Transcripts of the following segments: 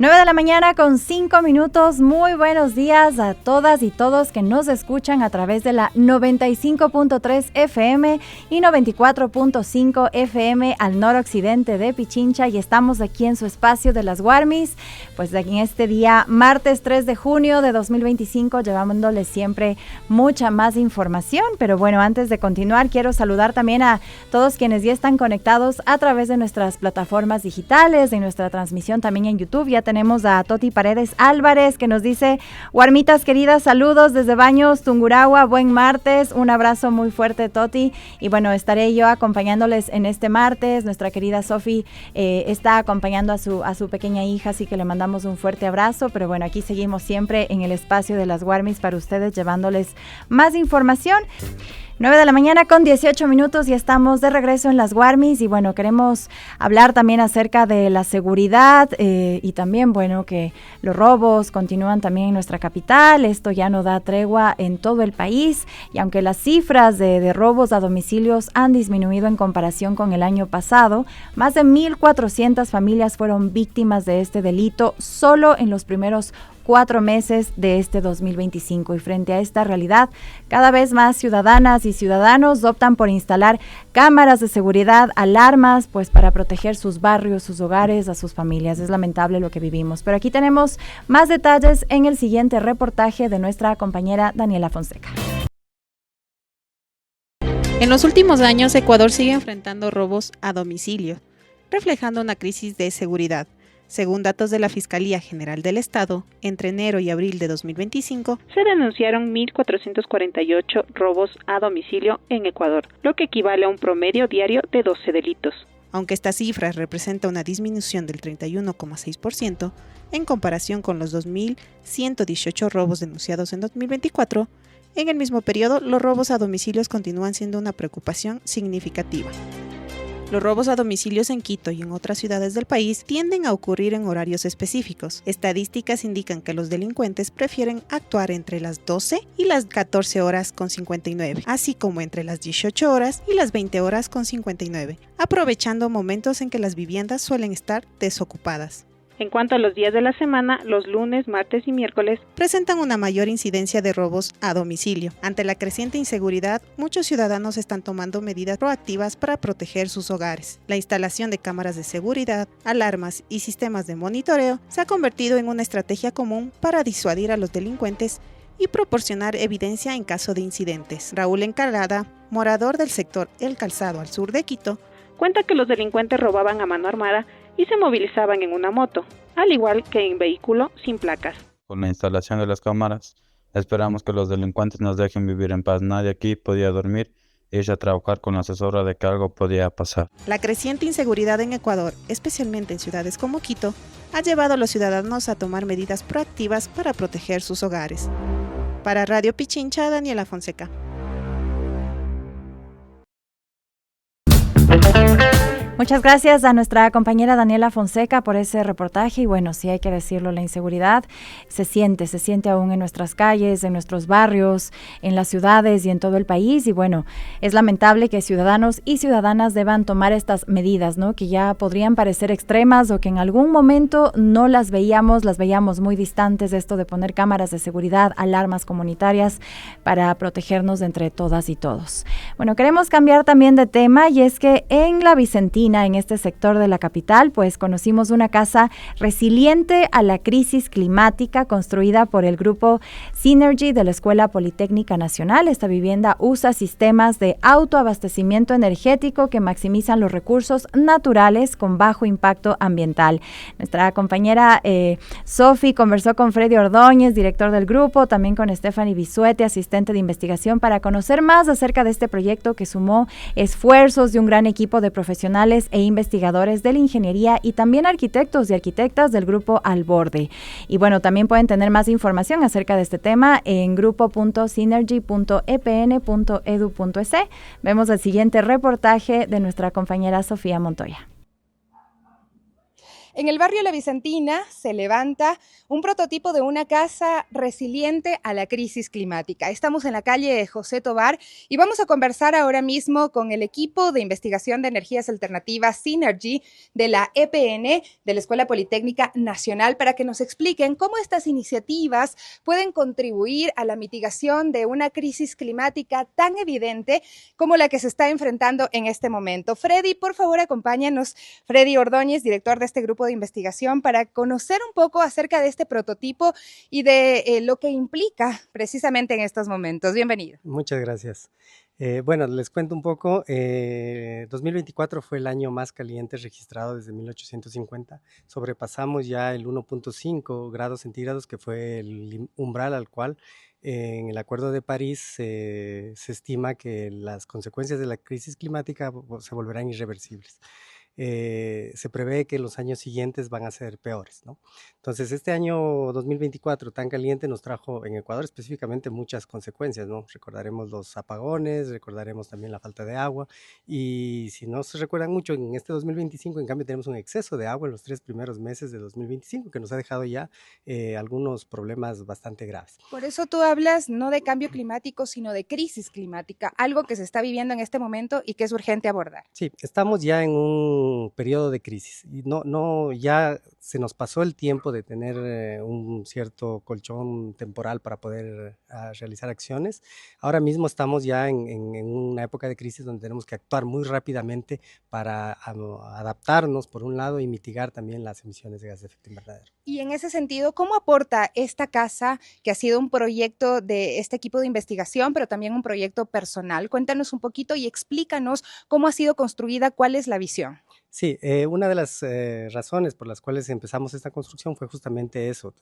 9 de la mañana con 5 minutos. Muy buenos días a todas y todos que nos escuchan a través de la 95.3 FM y 94.5 FM al noroccidente de Pichincha, y estamos aquí en su espacio de las Guarmis, pues en este día martes 3 de junio de 2025, llevándoles siempre mucha más información. Pero bueno, antes de continuar, quiero saludar también a todos quienes ya están conectados a través de nuestras plataformas digitales, de nuestra transmisión también en YouTube. Ya tenemos a Toti Paredes Álvarez, que nos dice: Guarmitas queridas, saludos desde Baños, Tungurahua, buen martes, un abrazo muy fuerte, Toti. Y bueno, estaré yo acompañándoles en este martes. Nuestra querida Sofi está acompañando a su pequeña hija, así que le mandamos un fuerte abrazo. Pero bueno, aquí seguimos siempre en el espacio de las Guarmis para ustedes, llevándoles más información. 9 de la mañana con 18 minutos y estamos de regreso en las Guarmis. Y bueno, queremos hablar también acerca de la seguridad y también, bueno, que los robos continúan también en nuestra capital. Esto ya no da tregua en todo el país, y aunque las cifras de robos a domicilios han disminuido en comparación con el año pasado, más de 1,400 familias fueron víctimas de este delito solo en los primeros 4 meses de este 2025. Y frente a esta realidad, cada vez más ciudadanas y ciudadanos optan por instalar cámaras de seguridad, alarmas, pues para proteger sus barrios, sus hogares, a sus familias. Es lamentable lo que vivimos. Pero aquí tenemos más detalles en el siguiente reportaje de nuestra compañera Daniela Fonseca. En los últimos años, Ecuador sigue enfrentando robos a domicilio, reflejando una crisis de seguridad. Según datos de la Fiscalía General del Estado, entre enero y abril de 2025, se denunciaron 1,448 robos a domicilio en Ecuador, lo que equivale a un promedio diario de 12 delitos. Aunque esta cifra representa una disminución del 31,6% en comparación con los 2,118 robos denunciados en 2024, en el mismo periodo los robos a domicilios continúan siendo una preocupación significativa. Los robos a domicilios en Quito y en otras ciudades del país tienden a ocurrir en horarios específicos. Estadísticas indican que los delincuentes prefieren actuar entre las 12 y las 14 horas con 59, así como entre las 18 horas y las 20 horas con 59, aprovechando momentos en que las viviendas suelen estar desocupadas. En cuanto a los días de la semana, los lunes, martes y miércoles presentan una mayor incidencia de robos a domicilio. Ante la creciente inseguridad, muchos ciudadanos están tomando medidas proactivas para proteger sus hogares. La instalación de cámaras de seguridad, alarmas y sistemas de monitoreo se ha convertido en una estrategia común para disuadir a los delincuentes y proporcionar evidencia en caso de incidentes. Raúl Encalada, morador del sector El Calzado al sur de Quito, cuenta que los delincuentes robaban a mano armada y se movilizaban en una moto, al igual que en vehículo sin placas. Con la instalación de las cámaras, esperamos que los delincuentes nos dejen vivir en paz. Nadie aquí podía dormir e irse a trabajar con la zozobra de que algo podía pasar. La creciente inseguridad en Ecuador, especialmente en ciudades como Quito, ha llevado a los ciudadanos a tomar medidas proactivas para proteger sus hogares. Para Radio Pichincha, Daniela Fonseca. Muchas gracias a nuestra compañera Daniela Fonseca por ese reportaje. Y bueno, sí hay que decirlo, la inseguridad se siente aún en nuestras calles, en nuestros barrios, en las ciudades y en todo el país. Y bueno, es lamentable que ciudadanos y ciudadanas deban tomar estas medidas, ¿no? Que ya podrían parecer extremas o que en algún momento no las veíamos muy distantes, esto de poner cámaras de seguridad, alarmas comunitarias para protegernos entre todas y todos. Bueno, queremos cambiar también de tema, y es que en la Vicentina, en este sector de la capital, pues conocimos una casa resiliente a la crisis climática construida por el grupo Synergy de la Escuela Politécnica Nacional. Esta vivienda usa sistemas de autoabastecimiento energético que maximizan los recursos naturales con bajo impacto ambiental. Nuestra compañera Sofi conversó con Freddy Ordóñez, director del grupo, también con Stephanie Bisuete, asistente de investigación, para conocer más acerca de este proyecto que sumó esfuerzos de un gran equipo de profesionales e investigadores de la ingeniería y también arquitectos y arquitectas del grupo Al Borde. Y bueno, también pueden tener más información acerca de este tema en grupo.synergy.epn.edu.es. Vemos el siguiente reportaje de nuestra compañera Sofía Montoya. En el barrio La Vicentina se levanta un prototipo de una casa resiliente a la crisis climática. Estamos en la calle José Tovar y vamos a conversar ahora mismo con el equipo de investigación de energías alternativas Synergy de la EPN, de la Escuela Politécnica Nacional, para que nos expliquen cómo estas iniciativas pueden contribuir a la mitigación de una crisis climática tan evidente como la que se está enfrentando en este momento. Freddy, por favor, acompáñanos. Freddy Ordóñez, director de este grupo de investigación, para conocer un poco acerca de este prototipo y de lo que implica precisamente en estos momentos. Bienvenido. Muchas gracias. Bueno, les cuento un poco. 2024 fue el año más caliente registrado desde 1850. Sobrepasamos ya el 1.5 grados centígrados, que fue el umbral al cual en el Acuerdo de París se estima que las consecuencias de la crisis climática se volverán irreversibles. Se prevé que los años siguientes van a ser peores, ¿no? Entonces, este año 2024 tan caliente nos trajo en Ecuador específicamente muchas consecuencias, ¿no? Recordaremos los apagones, recordaremos también la falta de agua, y si no se recuerdan mucho, en este 2025 en cambio tenemos un exceso de agua en los 3 primeros meses de 2025 que nos ha dejado ya algunos problemas bastante graves. Por eso tú hablas no de cambio climático, sino de crisis climática, algo que se está viviendo en este momento y que es urgente abordar. Sí, estamos ya en un periodo de crisis y ya se nos pasó el tiempo de tener un cierto colchón temporal para poder realizar acciones. Ahora mismo estamos ya en una época de crisis donde tenemos que actuar muy rápidamente para adaptarnos por un lado y mitigar también las emisiones de gases de efecto invernadero. Y en ese sentido, ¿cómo aporta esta casa, que ha sido un proyecto de este equipo de investigación, pero también un proyecto personal? Cuéntanos un poquito y explícanos cómo ha sido construida, cuál es la visión. Sí, una de las razones por las cuales empezamos esta construcción fue justamente eso,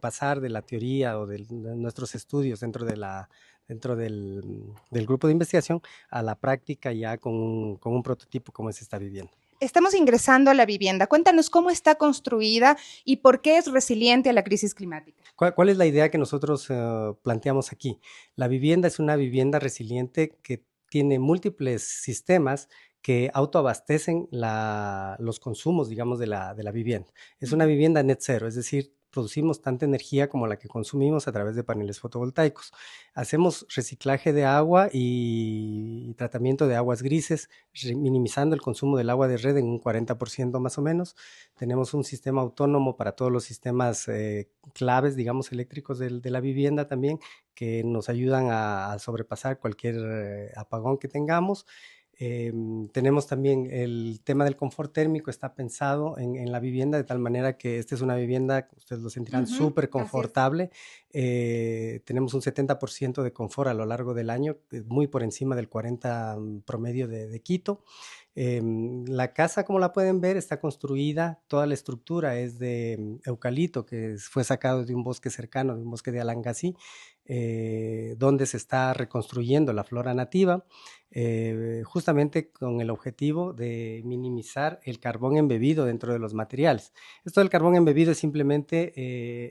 pasar de la teoría o de nuestros estudios dentro del grupo de investigación a la práctica ya con un prototipo como es esta vivienda. Estamos ingresando a la vivienda. Cuéntanos cómo está construida y por qué es resiliente a la crisis climática. ¿Cuál es la idea que nosotros planteamos aquí? La vivienda es una vivienda resiliente que tiene múltiples sistemas que autoabastecen los consumos, digamos, de la vivienda. Es una vivienda net cero, es decir, producimos tanta energía como la que consumimos a través de paneles fotovoltaicos. Hacemos reciclaje de agua y tratamiento de aguas grises, minimizando el consumo del agua de red en un 40% más o menos. Tenemos un sistema autónomo para todos los sistemas claves, digamos, eléctricos de la vivienda también, que nos ayudan a sobrepasar cualquier apagón que tengamos. Tenemos también el tema del confort térmico, está pensado en la vivienda de tal manera que esta es una vivienda, ustedes lo sentirán súper confortable. Tenemos un 70% de confort a lo largo del año, muy por encima del 40% promedio de Quito. La casa, como la pueden ver, está construida, toda la estructura es de eucalipto, que fue sacado de un bosque cercano, de un bosque de Alangasí, donde se está reconstruyendo la flora nativa, justamente con el objetivo de minimizar el carbón embebido dentro de los materiales. Esto del carbón embebido es simplemente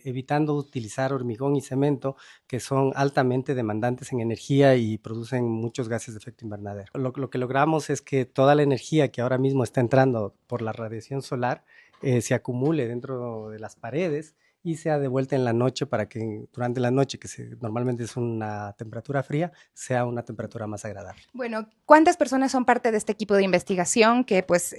evitando utilizar hormigón y cemento, que son altamente demandantes en energía y producen muchos gases de efecto invernadero. Lo que logramos es que toda la energía que ahora mismo está entrando por la radiación solar se acumule dentro de las paredes y sea devuelta en la noche para que durante la noche, que normalmente es una temperatura fría, sea una temperatura más agradable. Bueno, ¿cuántas personas son parte de este equipo de investigación que pues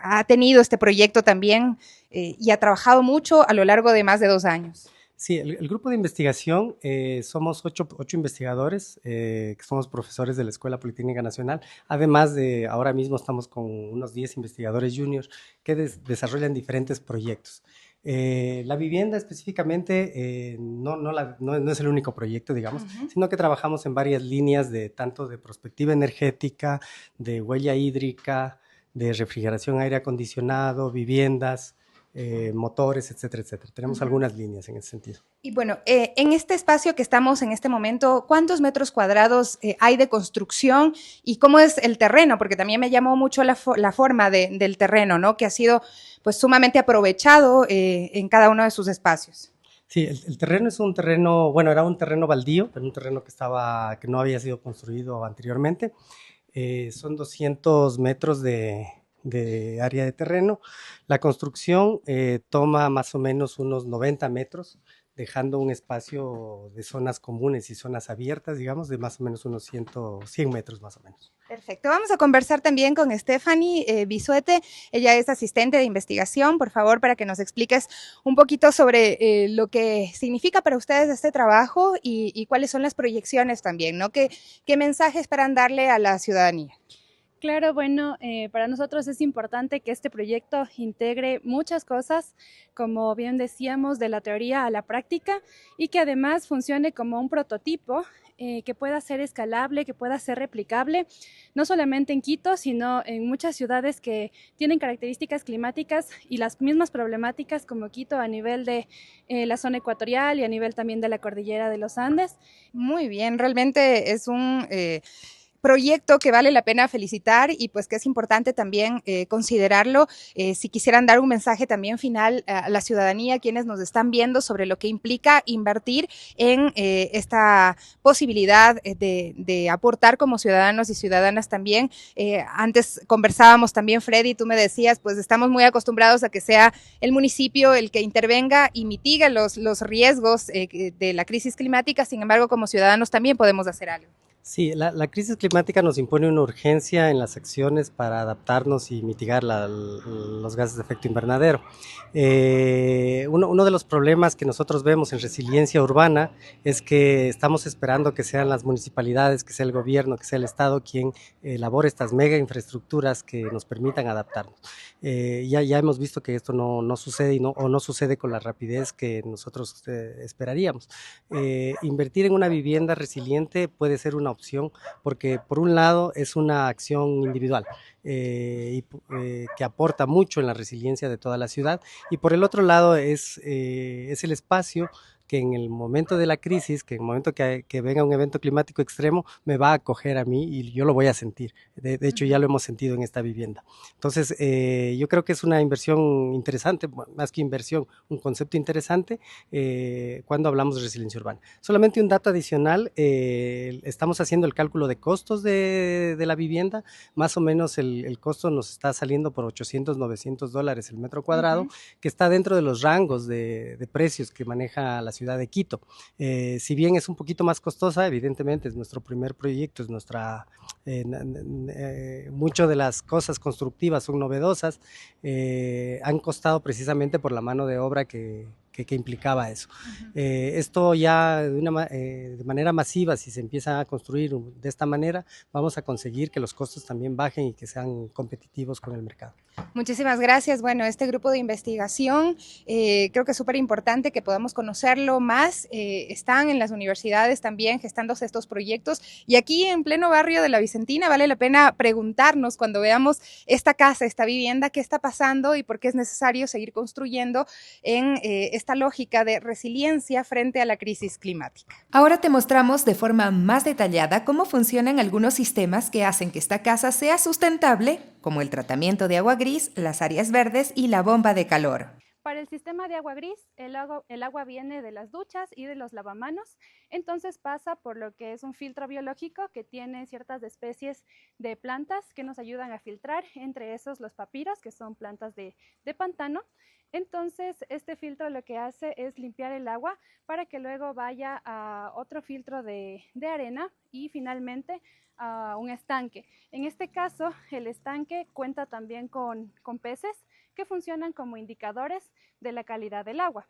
ha tenido este proyecto también y ha trabajado mucho a lo largo de más de 2 años? Sí, el grupo de investigación somos 8 investigadores, que somos profesores de la Escuela Politécnica Nacional, además de ahora mismo estamos con unos 10 investigadores juniors que desarrollan diferentes proyectos. La vivienda específicamente no es el único proyecto, digamos, sino que trabajamos en varias líneas tanto de perspectiva energética, de huella hídrica, de refrigeración, aire acondicionado, viviendas, motores, etcétera, etcétera. Tenemos algunas líneas en ese sentido. Y bueno, en este espacio que estamos en este momento, ¿cuántos metros cuadrados hay de construcción y cómo es el terreno? Porque también me llamó mucho la forma del terreno, ¿no? Que ha sido pues sumamente aprovechado en cada uno de sus espacios. Sí, el terreno es un terreno, bueno, era un terreno baldío, era un terreno que no había sido construido anteriormente. Son 200 metros de de área de terreno. La construcción toma más o menos unos 90 metros, dejando un espacio de zonas comunes y zonas abiertas, digamos, de más o menos unos 100 metros más o menos. Perfecto. Vamos a conversar también con Stephanie Bisuete. Ella es asistente de investigación. Por favor, para que nos expliques un poquito sobre lo que significa para ustedes este trabajo y cuáles son las proyecciones también, ¿no? ¿Qué mensaje esperan darle a la ciudadanía? Claro, bueno, para nosotros es importante que este proyecto integre muchas cosas, como bien decíamos, de la teoría a la práctica y que además funcione como un prototipo que pueda ser escalable, que pueda ser replicable, no solamente en Quito, sino en muchas ciudades que tienen características climáticas y las mismas problemáticas como Quito a nivel de la zona ecuatorial y a nivel también de la cordillera de los Andes. Muy bien, realmente es un proyecto que vale la pena felicitar y pues que es importante también considerarlo. Si quisieran dar un mensaje también final a la ciudadanía, quienes nos están viendo, sobre lo que implica invertir en esta posibilidad de aportar como ciudadanos y ciudadanas también. Antes conversábamos también, Freddy, tú me decías, pues estamos muy acostumbrados a que sea el municipio el que intervenga y mitiga los riesgos de la crisis climática. Sin embargo, como ciudadanos también podemos hacer algo. Sí, la crisis climática nos impone una urgencia en las acciones para adaptarnos y mitigar los gases de efecto invernadero. Uno de los problemas que nosotros vemos en resiliencia urbana es que estamos esperando que sean las municipalidades, que sea el gobierno, que sea el Estado quien elabore estas mega infraestructuras que nos permitan adaptarnos. Ya hemos visto que esto no sucede o no sucede con la rapidez que nosotros esperaríamos. Invertir en una vivienda resiliente puede ser una opción porque por un lado es una acción individual que aporta mucho en la resiliencia de toda la ciudad, y por el otro lado es el espacio que en el momento de la crisis, que en el momento que venga un evento climático extremo, me va a acoger a mí y yo lo voy a sentir. De hecho, ya lo hemos sentido en esta vivienda. Entonces, yo creo que es una inversión interesante, más que inversión, un concepto interesante cuando hablamos de resiliencia urbana. Solamente un dato adicional, estamos haciendo el cálculo de costos de la vivienda. Más o menos el costo nos está saliendo por $800, $900 el metro cuadrado, que está dentro de los rangos de precios que maneja la ciudad de Quito. Si bien es un poquito más costosa, evidentemente es nuestro primer proyecto, es mucho de las cosas constructivas son novedosas, han costado precisamente por la mano de obra que implicaba eso. Esto ya de manera masiva, si se empieza a construir de esta manera, vamos a conseguir que los costos también bajen y que sean competitivos con el mercado. Muchísimas gracias. Bueno, este grupo de investigación creo que es súper importante que podamos conocerlo más. Están en las universidades también gestándose estos proyectos, y aquí en pleno barrio de La Vicentina vale la pena preguntarnos cuando veamos esta casa, esta vivienda, qué está pasando y por qué es necesario seguir construyendo en esta lógica de resiliencia frente a la crisis climática. Ahora te mostramos de forma más detallada cómo funcionan algunos sistemas que hacen que esta casa sea sustentable, como el tratamiento de agua gris, las áreas verdes y la bomba de calor. Para el sistema de agua gris, el agua viene de las duchas y de los lavamanos, entonces pasa por lo que es un filtro biológico que tiene ciertas especies de plantas que nos ayudan a filtrar, entre esos los papiros, que son plantas de pantano. Entonces, este filtro lo que hace es limpiar el agua para que luego vaya a otro filtro de arena y finalmente a un estanque. En este caso, el estanque cuenta también con peces que funcionan como indicadores de la calidad del agua.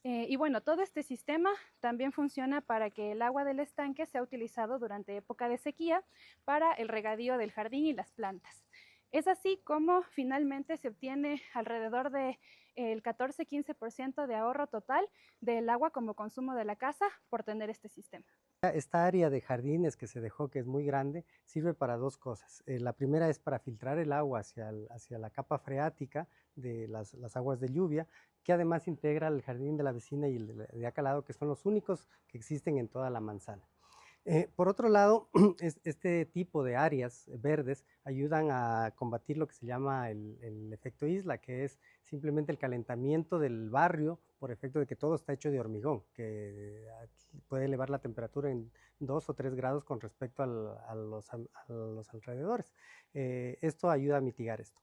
Y bueno, todo este sistema también funciona para que el agua del estanque sea utilizado durante época de sequía para el regadío del jardín y las plantas. Es así como finalmente se obtiene alrededor de el 14-15% de ahorro total del agua como consumo de la casa por tener este sistema. Esta área de jardines que se dejó, que es muy grande, sirve para dos cosas. La primera es para filtrar el agua hacia la capa freática de las aguas de lluvia, que además integra el jardín de la vecina y el de acá al lado, que son los únicos que existen en toda la manzana. Por otro lado, este tipo de áreas verdes ayudan a combatir lo que se llama el efecto isla, que es simplemente el calentamiento del barrio por efecto de que todo está hecho de hormigón, que puede elevar la temperatura en 2 o 3 grados con respecto a los alrededores. Esto ayuda a mitigar esto.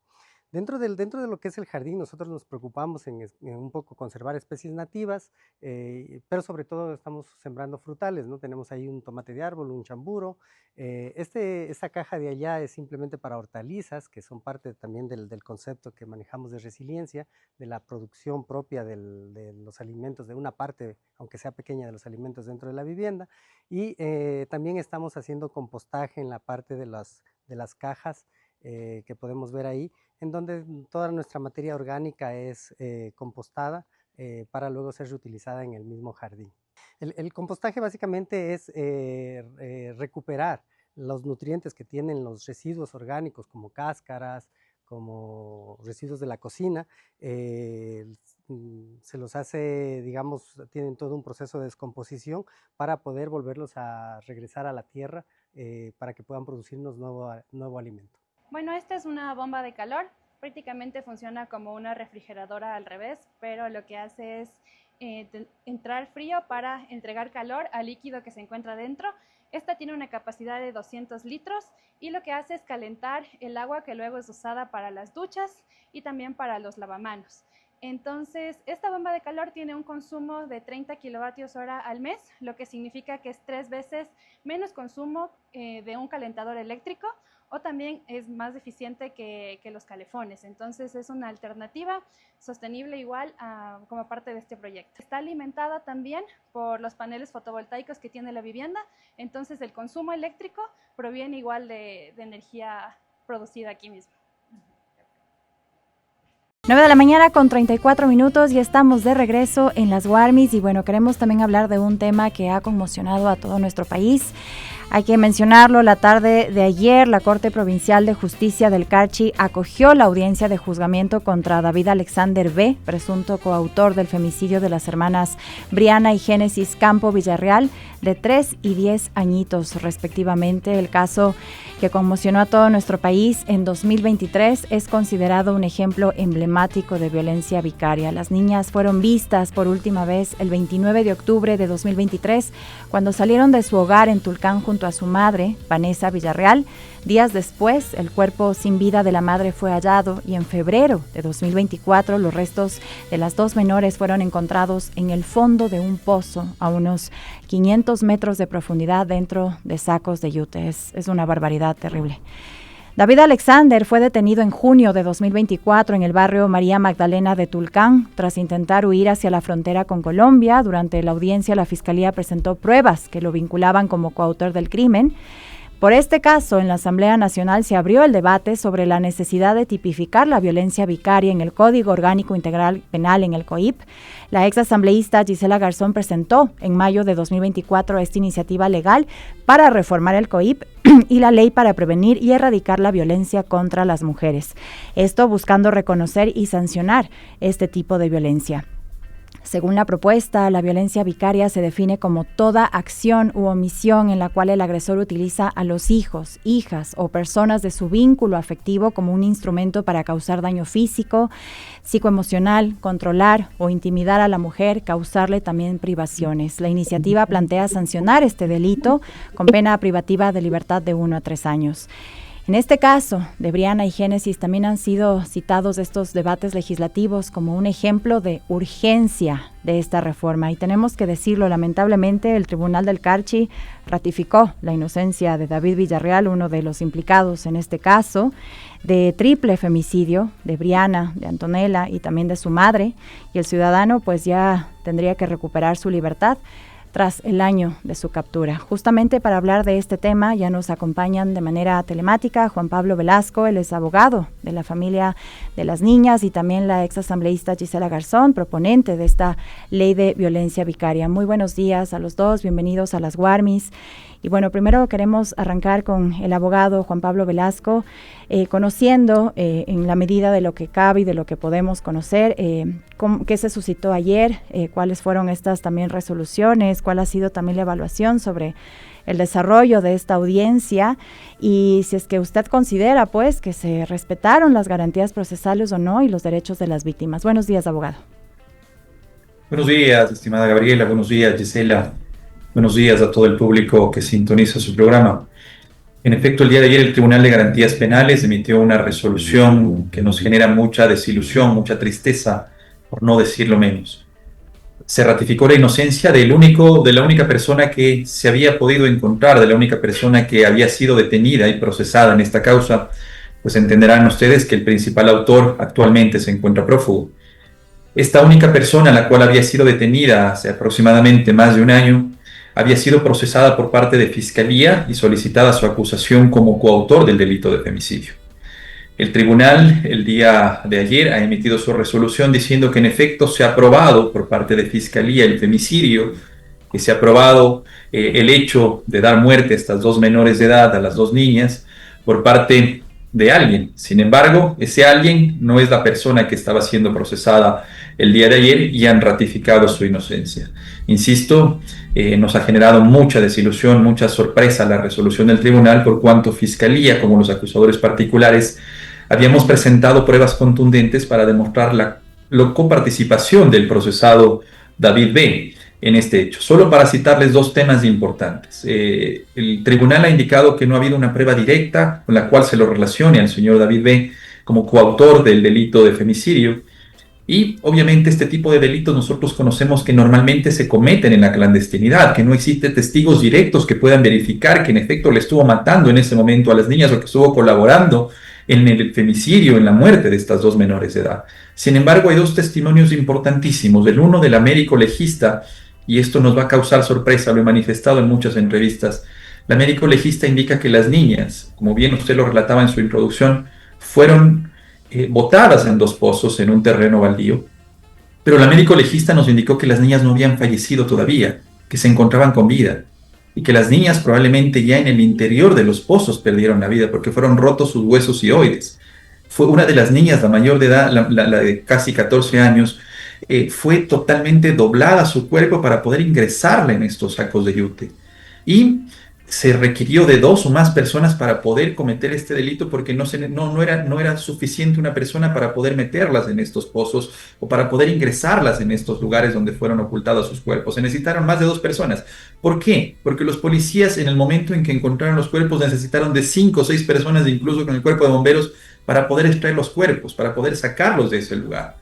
Dentro de lo que es el jardín, nosotros nos preocupamos en un poco conservar especies nativas, pero sobre todo estamos sembrando frutales, ¿no? Tenemos ahí un tomate de árbol, un chamburo. Esta caja de allá es simplemente para hortalizas, que son parte también del concepto que manejamos de resiliencia, de la producción propia de los alimentos, de una parte, aunque sea pequeña, de los alimentos dentro de la vivienda. Y también estamos haciendo compostaje en la parte de las cajas que podemos ver ahí, en donde toda nuestra materia orgánica es compostada para luego ser reutilizada en el mismo jardín. El compostaje básicamente es recuperar los nutrientes que tienen los residuos orgánicos, como cáscaras, como residuos de la cocina. Se los hace, digamos, tienen todo un proceso de descomposición para poder volverlos a regresar a la tierra para que puedan producirnos nuevo alimento. Bueno, esta es una bomba de calor. Prácticamente funciona como una refrigeradora al revés, pero lo que hace es entrar frío para entregar calor al líquido que se encuentra dentro. Esta tiene una capacidad de 200 litros y lo que hace es calentar el agua que luego es usada para las duchas y también para los lavamanos. Entonces, esta bomba de calor tiene un consumo de 30 kilovatios hora al mes, lo que significa que es 3 veces menos consumo de un calentador eléctrico, o también es más eficiente que los calefones. Entonces es una alternativa sostenible igual como parte de este proyecto. Está alimentada también por los paneles fotovoltaicos que tiene la vivienda, entonces el consumo eléctrico proviene igual de energía producida aquí mismo. 9 de la mañana con 34 minutos y estamos de regreso en las Guarmis y bueno, queremos también hablar de un tema que ha conmocionado a todo nuestro país. Hay que mencionarlo, la tarde de ayer la Corte Provincial de Justicia del Carchi acogió la audiencia de juzgamiento contra David Alexander B., presunto coautor del femicidio de las hermanas Briana y Génesis Campo Villarreal, de 3 y 10 añitos respectivamente. El caso que conmocionó a todo nuestro país en 2023 es considerado un ejemplo emblemático de violencia vicaria. Las niñas fueron vistas por última vez el 29 de octubre de 2023, cuando salieron de su hogar en Tulcán junto a su madre, Vanessa Villarreal. Días después, el cuerpo sin vida de la madre fue hallado y en febrero de 2024 los restos de las dos menores fueron encontrados en el fondo de un pozo a unos 500 metros de profundidad dentro de sacos de yute. Es una barbaridad terrible. David Alexander fue detenido en junio de 2024 en el barrio María Magdalena de Tulcán tras intentar huir hacia la frontera con Colombia. Durante la audiencia, la Fiscalía presentó pruebas que lo vinculaban como coautor del crimen. Por este caso, en la Asamblea Nacional se abrió el debate sobre la necesidad de tipificar la violencia vicaria en el Código Orgánico Integral Penal, en el COIP. La exasambleísta Gisela Garzón presentó en mayo de 2024 esta iniciativa legal para reformar el COIP y la ley para prevenir y erradicar la violencia contra las mujeres. Esto buscando reconocer y sancionar este tipo de violencia. Según la propuesta, la violencia vicaria se define como toda acción u omisión en la cual el agresor utiliza a los hijos, hijas o personas de su vínculo afectivo como un instrumento para causar daño físico, psicoemocional, controlar o intimidar a la mujer, causarle también privaciones. La iniciativa plantea sancionar este delito con pena privativa de libertad de 1 a 3 años. En este caso de Briana y Génesis también han sido citados estos debates legislativos como un ejemplo de urgencia de esta reforma. Y tenemos que decirlo, lamentablemente el Tribunal del Carchi ratificó la inocencia de David Villarreal, uno de los implicados en este caso, de triple femicidio de Briana, de Antonella y también de su madre. Y el ciudadano pues ya tendría que recuperar su libertad tras el año de su captura. Justamente para hablar de este tema ya nos acompañan de manera telemática Juan Pablo Velasco, él es abogado de la familia de las niñas, y también la exasambleísta Gisela Garzón, proponente de esta ley de violencia vicaria. Muy buenos días a los dos, bienvenidos a las Guarmis. Y bueno, primero queremos arrancar con el abogado Juan Pablo Velasco, conociendo en la medida de lo que cabe y de lo que podemos conocer, qué se suscitó ayer, cuáles fueron estas también resoluciones, cuál ha sido también la evaluación sobre el desarrollo de esta audiencia y si es que usted considera pues que se respetaron las garantías procesales o no y los derechos de las víctimas. Buenos días, abogado. Buenos días, estimada Gabriela, buenos días, Gisela. Buenos días a todo el público que sintoniza su programa. En efecto, el día de ayer el Tribunal de Garantías Penales emitió una resolución que nos genera mucha desilusión, mucha tristeza, por no decirlo menos. Se ratificó la inocencia de la única persona que se había podido encontrar, de la única persona que había sido detenida y procesada en esta causa. Pues entenderán ustedes que el principal autor actualmente se encuentra prófugo. Esta única persona, la cual había sido detenida hace aproximadamente más de un año, había sido procesada por parte de Fiscalía y solicitada su acusación como coautor del delito de femicidio. El tribunal, el día de ayer, ha emitido su resolución diciendo que en efecto se ha aprobado por parte de Fiscalía el femicidio, que se ha aprobado el hecho de dar muerte a estas dos menores de edad, a las dos niñas, por parte de alguien. Sin embargo, ese alguien no es la persona que estaba siendo procesada el día de ayer y han ratificado su inocencia. Insisto, nos ha generado mucha desilusión, mucha sorpresa la resolución del tribunal, por cuanto Fiscalía, como los acusadores particulares, habíamos presentado pruebas contundentes para demostrar la coparticipación del procesado David B. en este hecho. Solo para citarles dos temas importantes. El tribunal ha indicado que no ha habido una prueba directa con la cual se lo relacione al señor David B. como coautor del delito de femicidio. Y obviamente este tipo de delitos nosotros conocemos que normalmente se cometen en la clandestinidad, que no existen testigos directos que puedan verificar que en efecto le estuvo matando en ese momento a las niñas o que estuvo colaborando en el femicidio, en la muerte de estas dos menores de edad. Sin embargo, hay dos testimonios importantísimos. El uno del médico legista, y esto nos va a causar sorpresa, lo he manifestado en muchas entrevistas. La médico legista indica que las niñas, como bien usted lo relataba en su introducción, fueron botadas en dos pozos en un terreno baldío, pero la médico legista nos indicó que las niñas no habían fallecido todavía, que se encontraban con vida, y que las niñas probablemente ya en el interior de los pozos perdieron la vida porque fueron rotos sus huesos hioides. Fue una de las niñas, la mayor de edad, la de casi 14 años, fue totalmente doblada su cuerpo para poder ingresarla en estos sacos de yute. Y se requirió de dos o más personas para poder cometer este delito porque no era suficiente una persona para poder meterlas en estos pozos o para poder ingresarlas en estos lugares donde fueron ocultados sus cuerpos. Se necesitaron más de dos personas. ¿Por qué? Porque los policías en el momento en que encontraron los cuerpos necesitaron de 5 o 6 personas, incluso con el cuerpo de bomberos, para poder extraer los cuerpos, para poder sacarlos de ese lugar.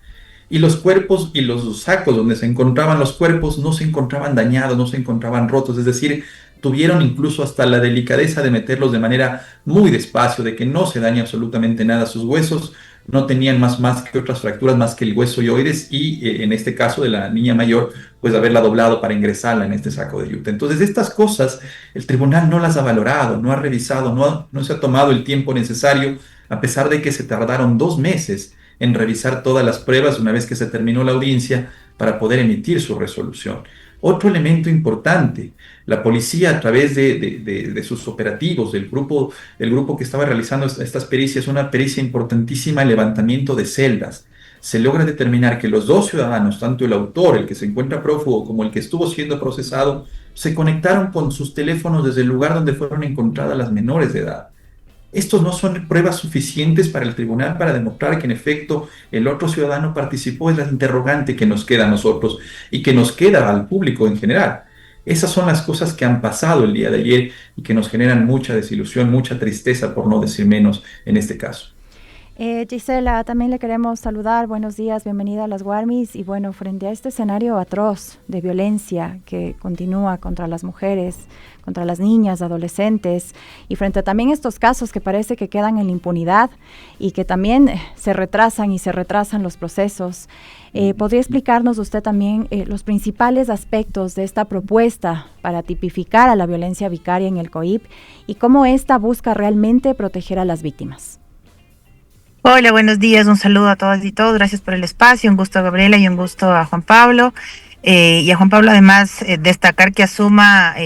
Y los cuerpos y los sacos donde se encontraban los cuerpos no se encontraban dañados, no se encontraban rotos, es decir, tuvieron incluso hasta la delicadeza de meterlos de manera muy despacio, de que no se dañe absolutamente nada sus huesos, no tenían más que otras fracturas, más que el hueso hioides y en este caso de la niña mayor, pues haberla doblado para ingresarla en este saco de yute. Entonces estas cosas el tribunal no las ha valorado, no ha revisado, no se ha tomado el tiempo necesario, a pesar de que se tardaron 2 meses en revisar todas las pruebas una vez que se terminó la audiencia para poder emitir su resolución. Otro elemento importante, la policía a través de sus operativos, del grupo que estaba realizando estas pericias, una pericia importantísima, el levantamiento de celdas. Se logra determinar que los dos ciudadanos, tanto el autor, el que se encuentra prófugo, como el que estuvo siendo procesado, se conectaron con sus teléfonos desde el lugar donde fueron encontradas las menores de edad. Estos no son pruebas suficientes para el tribunal para demostrar que en efecto el otro ciudadano participó, es la interrogante que nos queda a nosotros y que nos queda al público en general. Esas son las cosas que han pasado el día de ayer y que nos generan mucha desilusión, mucha tristeza, por no decir menos, en este caso. Gisela, también le queremos saludar. Buenos días, bienvenida a las Guarmis. Y bueno, frente a este escenario atroz de violencia que continúa contra las mujeres, contra las niñas, adolescentes, y frente a también estos casos que parece que quedan en la impunidad y que también se retrasan los procesos, ¿podría explicarnos usted también los principales aspectos de esta propuesta para tipificar a la violencia vicaria en el COIP y cómo esta busca realmente proteger a las víctimas? Hola, buenos días, un saludo a todas y todos, gracias por el espacio, un gusto a Gabriela y un gusto a Juan Pablo. Y a Juan Pablo además destacar que asuma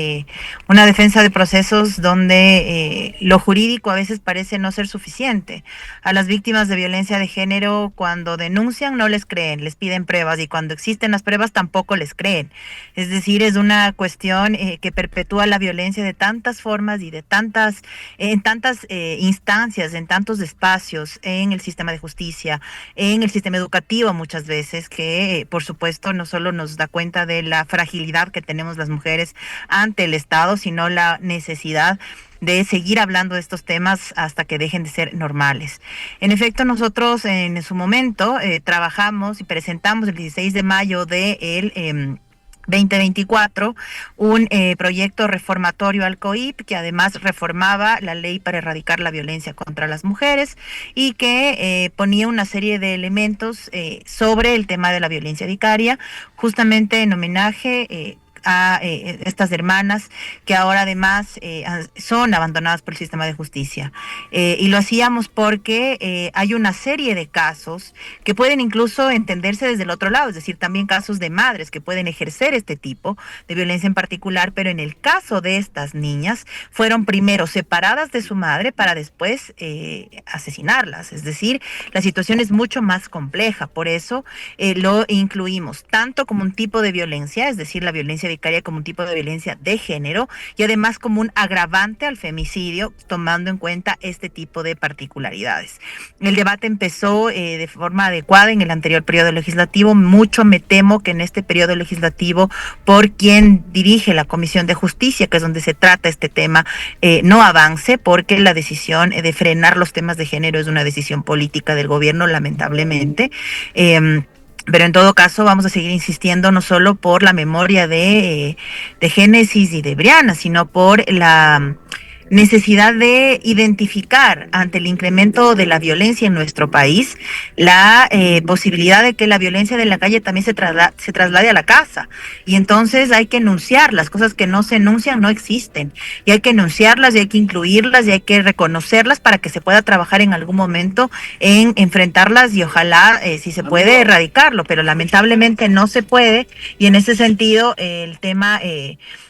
una defensa de procesos donde lo jurídico a veces parece no ser suficiente. A las víctimas de violencia de género cuando denuncian no les creen, les piden pruebas y cuando existen las pruebas tampoco les creen. Es decir, es una cuestión que perpetúa la violencia de tantas formas y en tantas instancias, en tantos espacios, en el sistema de justicia, en el sistema educativo muchas veces, que por supuesto no solo nos da da cuenta de la fragilidad que tenemos las mujeres ante el Estado, sino la necesidad de seguir hablando de estos temas hasta que dejen de ser normales. En efecto, nosotros en su momento trabajamos y presentamos el 16 de mayo del 2024 un proyecto reformatorio al COIP que además reformaba la ley para erradicar la violencia contra las mujeres y que ponía una serie de elementos sobre el tema de la violencia vicaria, justamente en homenaje a estas hermanas que ahora además son abandonadas por el sistema de justicia. Y lo hacíamos porque hay una serie de casos que pueden incluso entenderse desde el otro lado, es decir, también casos de madres que pueden ejercer este tipo de violencia en particular, pero en el caso de estas niñas fueron primero separadas de su madre para después asesinarlas, es decir, la situación es mucho más compleja, por eso lo incluimos tanto como un tipo de violencia, es decir, la violencia vicaria como un tipo de violencia de género y además como un agravante al femicidio, tomando en cuenta este tipo de particularidades. El debate empezó de forma adecuada en el anterior periodo legislativo. Mucho me temo que en este periodo legislativo, por quien dirige la Comisión de Justicia, que es donde se trata este tema, no avance, porque la decisión de frenar los temas de género es una decisión política del gobierno, lamentablemente. Pero en todo caso vamos a seguir insistiendo no solo por la memoria de Génesis y de Briana, sino por la necesidad de identificar ante el incremento de la violencia en nuestro país la posibilidad de que la violencia de la calle también se traslade a la casa, y entonces hay que enunciar las cosas que no se enuncian, no existen, y hay que enunciarlas y hay que incluirlas y hay que reconocerlas para que se pueda trabajar en algún momento en enfrentarlas y ojalá si se puede erradicarlo, pero lamentablemente no se puede, y en ese sentido el tema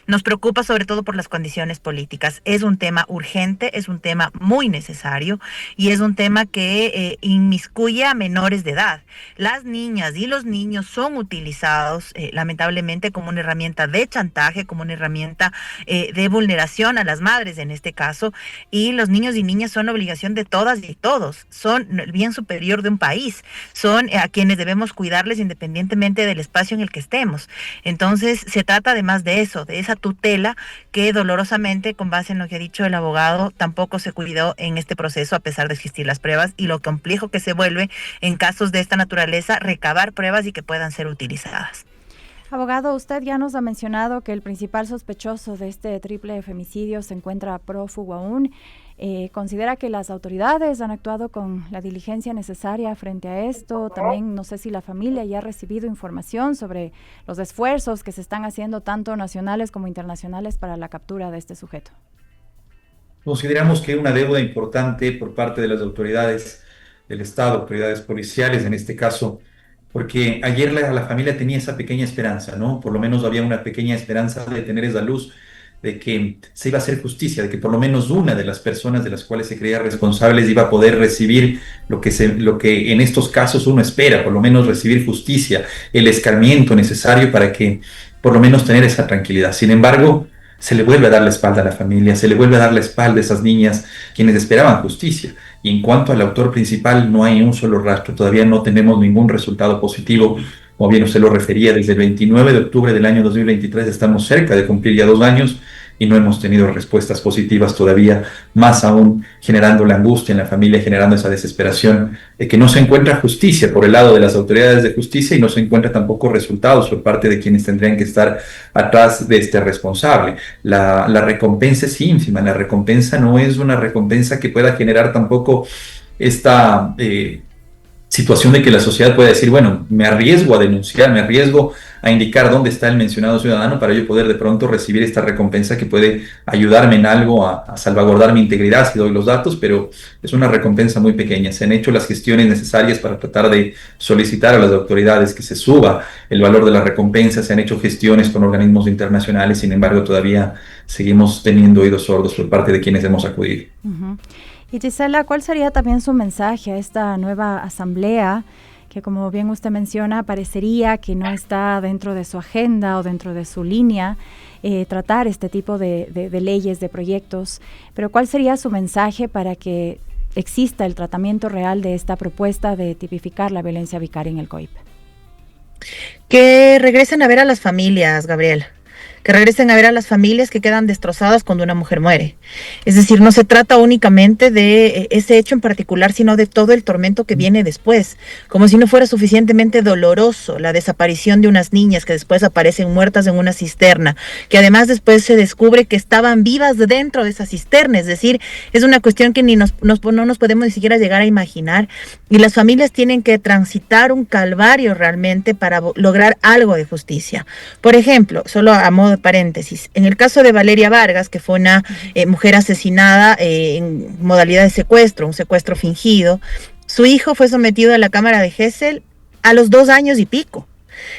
nos preocupa sobre todo por las condiciones políticas. Es un tema urgente, es un tema muy necesario y es un tema que inmiscuye a menores de edad. Las niñas y los niños son utilizados lamentablemente como una herramienta de chantaje, como una herramienta de vulneración a las madres en este caso, y los niños y niñas son obligación de todas y todos, son el bien superior de un país, son a quienes debemos cuidarles independientemente del espacio en el que estemos. Entonces se trata además de eso, de esa tutela que dolorosamente, con base en lo que ha dicho el abogado, tampoco se cuidó en este proceso a pesar de existir las pruebas, y lo complejo que se vuelve en casos de esta naturaleza recabar pruebas y que puedan ser utilizadas. Abogado, usted ya nos ha mencionado que el principal sospechoso de este triple femicidio se encuentra prófugo aún. ¿Considera que las autoridades han actuado con la diligencia necesaria frente a esto? También no sé si la familia ya ha recibido información sobre los esfuerzos que se están haciendo tanto nacionales como internacionales para la captura de este sujeto. Consideramos que hay una deuda importante por parte de las autoridades del Estado, autoridades policiales en este caso, porque ayer la familia tenía esa pequeña esperanza, ¿no? Por lo menos había una pequeña esperanza de tener esa luz, de que se iba a hacer justicia, de que por lo menos una de las personas de las cuales se creía responsables iba a poder recibir lo que en estos casos uno espera, por lo menos recibir justicia, el escarmiento necesario para que por lo menos tener esa tranquilidad. Sin embargo, se le vuelve a dar la espalda a la familia, se le vuelve a dar la espalda a esas niñas quienes esperaban justicia. Y en cuanto al autor principal, no hay un solo rastro, todavía no tenemos ningún resultado positivo. Como bien usted lo refería, desde el 29 de octubre del año 2023 estamos cerca de cumplir ya 2 años y no hemos tenido respuestas positivas todavía, más aún generando la angustia en la familia, generando esa desesperación de que no se encuentra justicia por el lado de las autoridades de justicia y no se encuentra tampoco resultados por parte de quienes tendrían que estar atrás de este responsable. La recompensa es ínfima, la recompensa no es una recompensa que pueda generar tampoco esta situación de que la sociedad pueda decir, bueno, me arriesgo a denunciar, me arriesgo a indicar dónde está el mencionado ciudadano para yo poder de pronto recibir esta recompensa que puede ayudarme en algo a salvaguardar mi integridad si doy los datos, pero es una recompensa muy pequeña. Se han hecho las gestiones necesarias para tratar de solicitar a las autoridades que se suba el valor de la recompensa, se han hecho gestiones con organismos internacionales, sin embargo todavía seguimos teniendo oídos sordos por parte de quienes hemos acudido. Uh-huh. Y Gisela, ¿cuál sería también su mensaje a esta nueva asamblea que, como bien usted menciona, parecería que no está dentro de su agenda o dentro de su línea tratar este tipo de leyes, de proyectos? Pero ¿cuál sería su mensaje para que exista el tratamiento real de esta propuesta de tipificar la violencia vicaria en el COIP? Que regresen a ver a las familias, Gabriel. Que regresen a ver a las familias que quedan destrozadas cuando una mujer muere. Es decir, no se trata únicamente de ese hecho en particular, sino de todo el tormento que viene después. Como si no fuera suficientemente doloroso la desaparición de unas niñas que después aparecen muertas en una cisterna, que además después se descubre que estaban vivas dentro de esa cisterna. Es decir, es una cuestión que no nos podemos ni siquiera llegar a imaginar. Y las familias tienen que transitar un calvario realmente para lograr algo de justicia. Por ejemplo, solo a modo de paréntesis, en el caso de Valeria Vargas, que fue una mujer asesinada en modalidad de secuestro, un secuestro fingido, su hijo fue sometido a la cámara de Gesell a los 2 años y pico.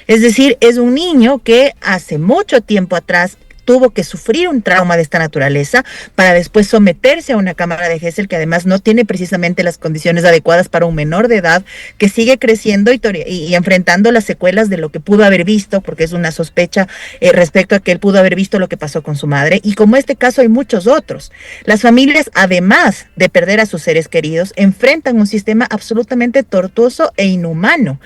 Es decir, es un niño que hace mucho tiempo atrás tuvo que sufrir un trauma de esta naturaleza para después someterse a una cámara de Gesell que además no tiene precisamente las condiciones adecuadas para un menor de edad que sigue creciendo y enfrentando las secuelas de lo que pudo haber visto, porque es una sospecha respecto a que él pudo haber visto lo que pasó con su madre. Y como este caso hay muchos otros. Las familias, además de perder a sus seres queridos, enfrentan un sistema absolutamente tortuoso e inhumano.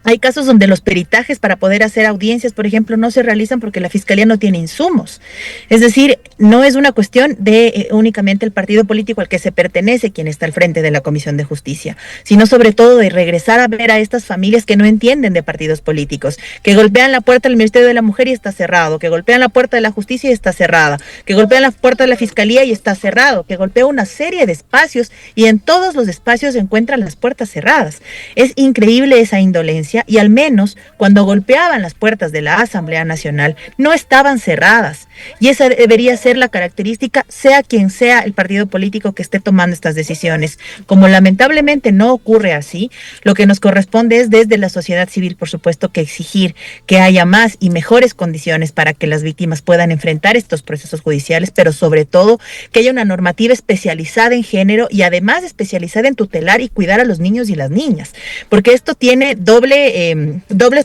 Hay casos donde los peritajes para poder hacer audiencias, por ejemplo, no se realizan porque la fiscalía no tiene insumos. Es decir, no es una cuestión de únicamente el partido político al que se pertenece quien está al frente de la Comisión de Justicia, sino sobre todo de regresar a ver a estas familias que no entienden de partidos políticos, que golpean la puerta del Ministerio de la Mujer y está cerrado, que golpean la puerta de la Justicia y está cerrada, que golpean la puerta de la Fiscalía y está cerrado, que golpea una serie de espacios y en todos los espacios se encuentran las puertas cerradas. Es increíble esa indolencia. Y al menos cuando golpeaban las puertas de la Asamblea Nacional no estaban cerradas, y esa debería ser la característica, sea quien sea el partido político que esté tomando estas decisiones. Como lamentablemente no ocurre así, lo que nos corresponde es desde la sociedad civil, por supuesto, que exigir que haya más y mejores condiciones para que las víctimas puedan enfrentar estos procesos judiciales, pero sobre todo que haya una normativa especializada en género y además especializada en tutelar y cuidar a los niños y las niñas, porque esto tiene dobles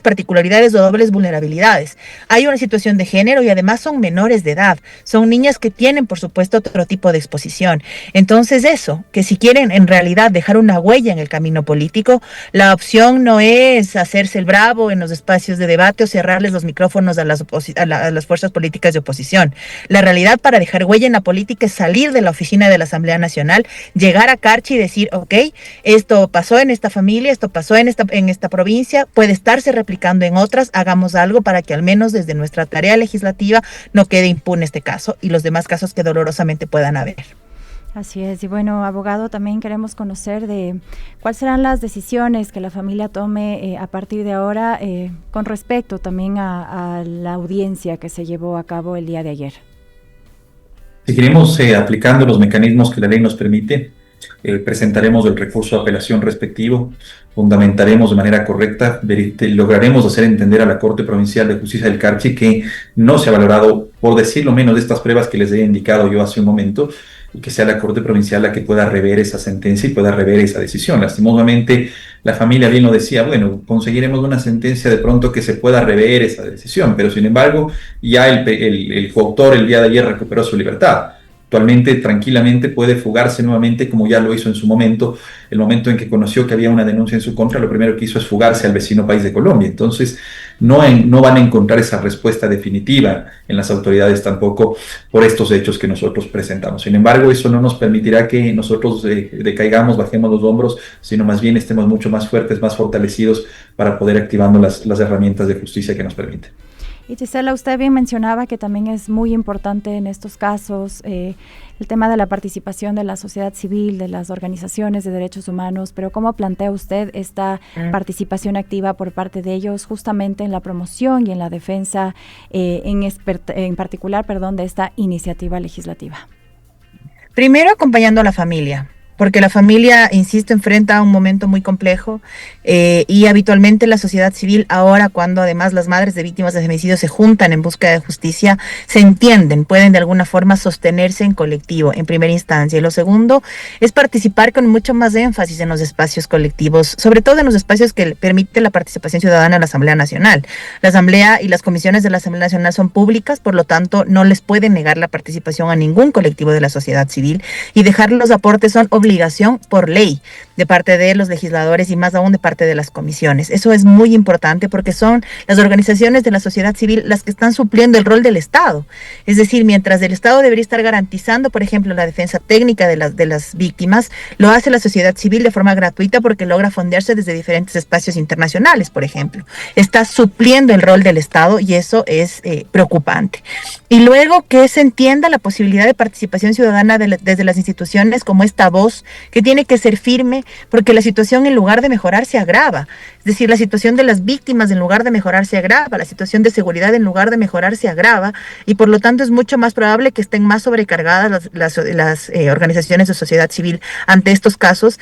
particularidades o dobles vulnerabilidades. Hay una situación de género y además son menores de edad, son niñas que tienen por supuesto otro tipo de exposición. Entonces eso, que si quieren en realidad dejar una huella en el camino político, la opción no es hacerse el bravo en los espacios de debate o cerrarles los micrófonos a las fuerzas políticas de oposición. La realidad para dejar huella en la política es salir de la oficina de la Asamblea Nacional, llegar a Carchi y decir, ok, esto pasó en esta familia, esto pasó en esta provincia, puede estarse replicando en otras, hagamos algo para que al menos desde nuestra tarea legislativa no quede impune este caso y los demás casos que dolorosamente puedan haber. Así es, y bueno, abogado, también queremos conocer de cuáles serán las decisiones que la familia tome a partir de ahora con respecto también a la audiencia que se llevó a cabo el día de ayer. Seguiremos aplicando los mecanismos que la ley nos permite. Presentaremos el recurso de apelación respectivo, fundamentaremos de manera correcta, lograremos hacer entender a la Corte Provincial de Justicia del Carchi que no se ha valorado, por decirlo menos, de estas pruebas que les he indicado yo hace un momento, y que sea la Corte Provincial la que pueda rever esa sentencia y pueda rever esa decisión. Lastimosamente, la familia bien lo decía, bueno, conseguiremos una sentencia de pronto que se pueda rever esa decisión, pero sin embargo, ya el coautor el día de ayer recuperó su libertad. Actualmente, tranquilamente, puede fugarse nuevamente como ya lo hizo en su momento. El momento en que conoció que había una denuncia en su contra, lo primero que hizo es fugarse al vecino país de Colombia. Entonces, no van a encontrar esa respuesta definitiva en las autoridades tampoco por estos hechos que nosotros presentamos. Sin embargo, eso no nos permitirá que nosotros decaigamos, bajemos los hombros, sino más bien estemos mucho más fuertes, más fortalecidos para poder activando las herramientas de justicia que nos permiten. Y Gisela, usted bien mencionaba que también es muy importante en estos casos el tema de la participación de la sociedad civil, de las organizaciones de derechos humanos, pero ¿cómo plantea usted esta participación activa por parte de ellos justamente en la promoción y en la defensa, en particular, de esta iniciativa legislativa? Primero, acompañando a la familia. Porque la familia, insisto, enfrenta un momento muy complejo y habitualmente la sociedad civil ahora, cuando además las madres de víctimas de femicidio se juntan en búsqueda de justicia, se entienden, pueden de alguna forma sostenerse en colectivo en primera instancia. Y lo segundo es participar con mucho más énfasis en los espacios colectivos, sobre todo en los espacios que permite la participación ciudadana en la Asamblea Nacional. La Asamblea y las comisiones de la Asamblea Nacional son públicas, por lo tanto no les pueden negar la participación a ningún colectivo de la sociedad civil, y dejar los aportes son obligación por ley de parte de los legisladores y más aún de parte de las comisiones. Eso es muy importante porque son las organizaciones de la sociedad civil las que están supliendo el rol del Estado. Es decir, mientras el Estado debería estar garantizando, por ejemplo, la defensa técnica de las víctimas, lo hace la sociedad civil de forma gratuita porque logra fondearse desde diferentes espacios internacionales, por ejemplo. Está supliendo el rol del Estado y eso es preocupante. Y luego que se entienda la posibilidad de participación ciudadana desde las instituciones como esta voz que tiene que ser firme, porque la situación en lugar de mejorar se agrava. Es decir, la situación de las víctimas en lugar de mejorar se agrava, la situación de seguridad en lugar de mejorar se agrava y por lo tanto es mucho más probable que estén más sobrecargadas las organizaciones de sociedad civil ante estos casos.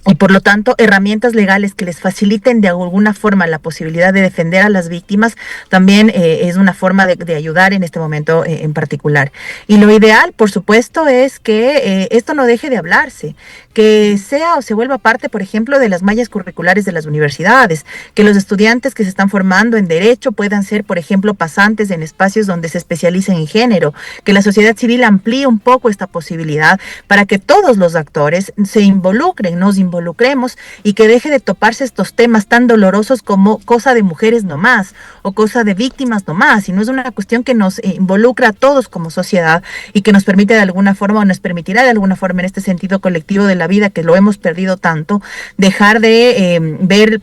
Y por lo tanto, herramientas legales que les faciliten de alguna forma la posibilidad de defender a las víctimas también es una forma de ayudar en este momento en particular. Y lo ideal, por supuesto, es que esto no deje de hablarse, que sea o se vuelva parte, por ejemplo, de las mallas curriculares de las universidades, que los estudiantes que se están formando en Derecho puedan ser, por ejemplo, pasantes en espacios donde se especialicen en género, que la sociedad civil amplíe un poco esta posibilidad para que todos los actores se involucren, nos involucremos y que deje de toparse estos temas tan dolorosos como cosa de mujeres nomás o cosa de víctimas nomás, sino es una cuestión que nos involucra a todos como sociedad y que nos permite de alguna forma o nos permitirá de alguna forma en este sentido colectivo de la vida que lo hemos perdido tanto, dejar de ver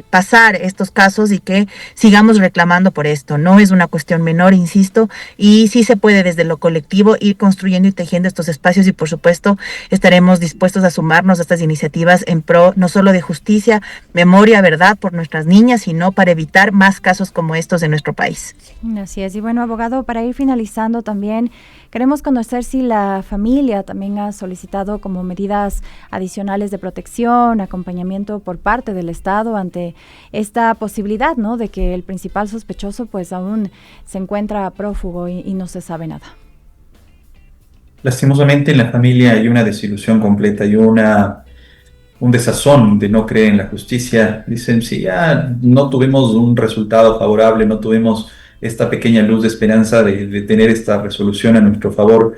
pasar estos casos y que sigamos reclamando por esto. No es una cuestión menor, insisto, y sí se puede desde lo colectivo ir construyendo y tejiendo estos espacios y por supuesto estaremos dispuestos a sumarnos a estas iniciativas en pro no solo de justicia, memoria, verdad por nuestras niñas, sino para evitar más casos como estos en nuestro país. Así es. Y bueno, abogado, para ir finalizando también, queremos conocer si la familia también ha solicitado como medidas adicionales de protección, acompañamiento por parte del Estado ante esta posibilidad, ¿no?, de que el principal sospechoso pues aún se encuentra prófugo y no se sabe nada. Lastimosamente en la familia hay una desilusión completa y un desazón de no creer en la justicia. Dicen, si ya no tuvimos un resultado favorable, no tuvimos esta pequeña luz de esperanza de tener esta resolución a nuestro favor,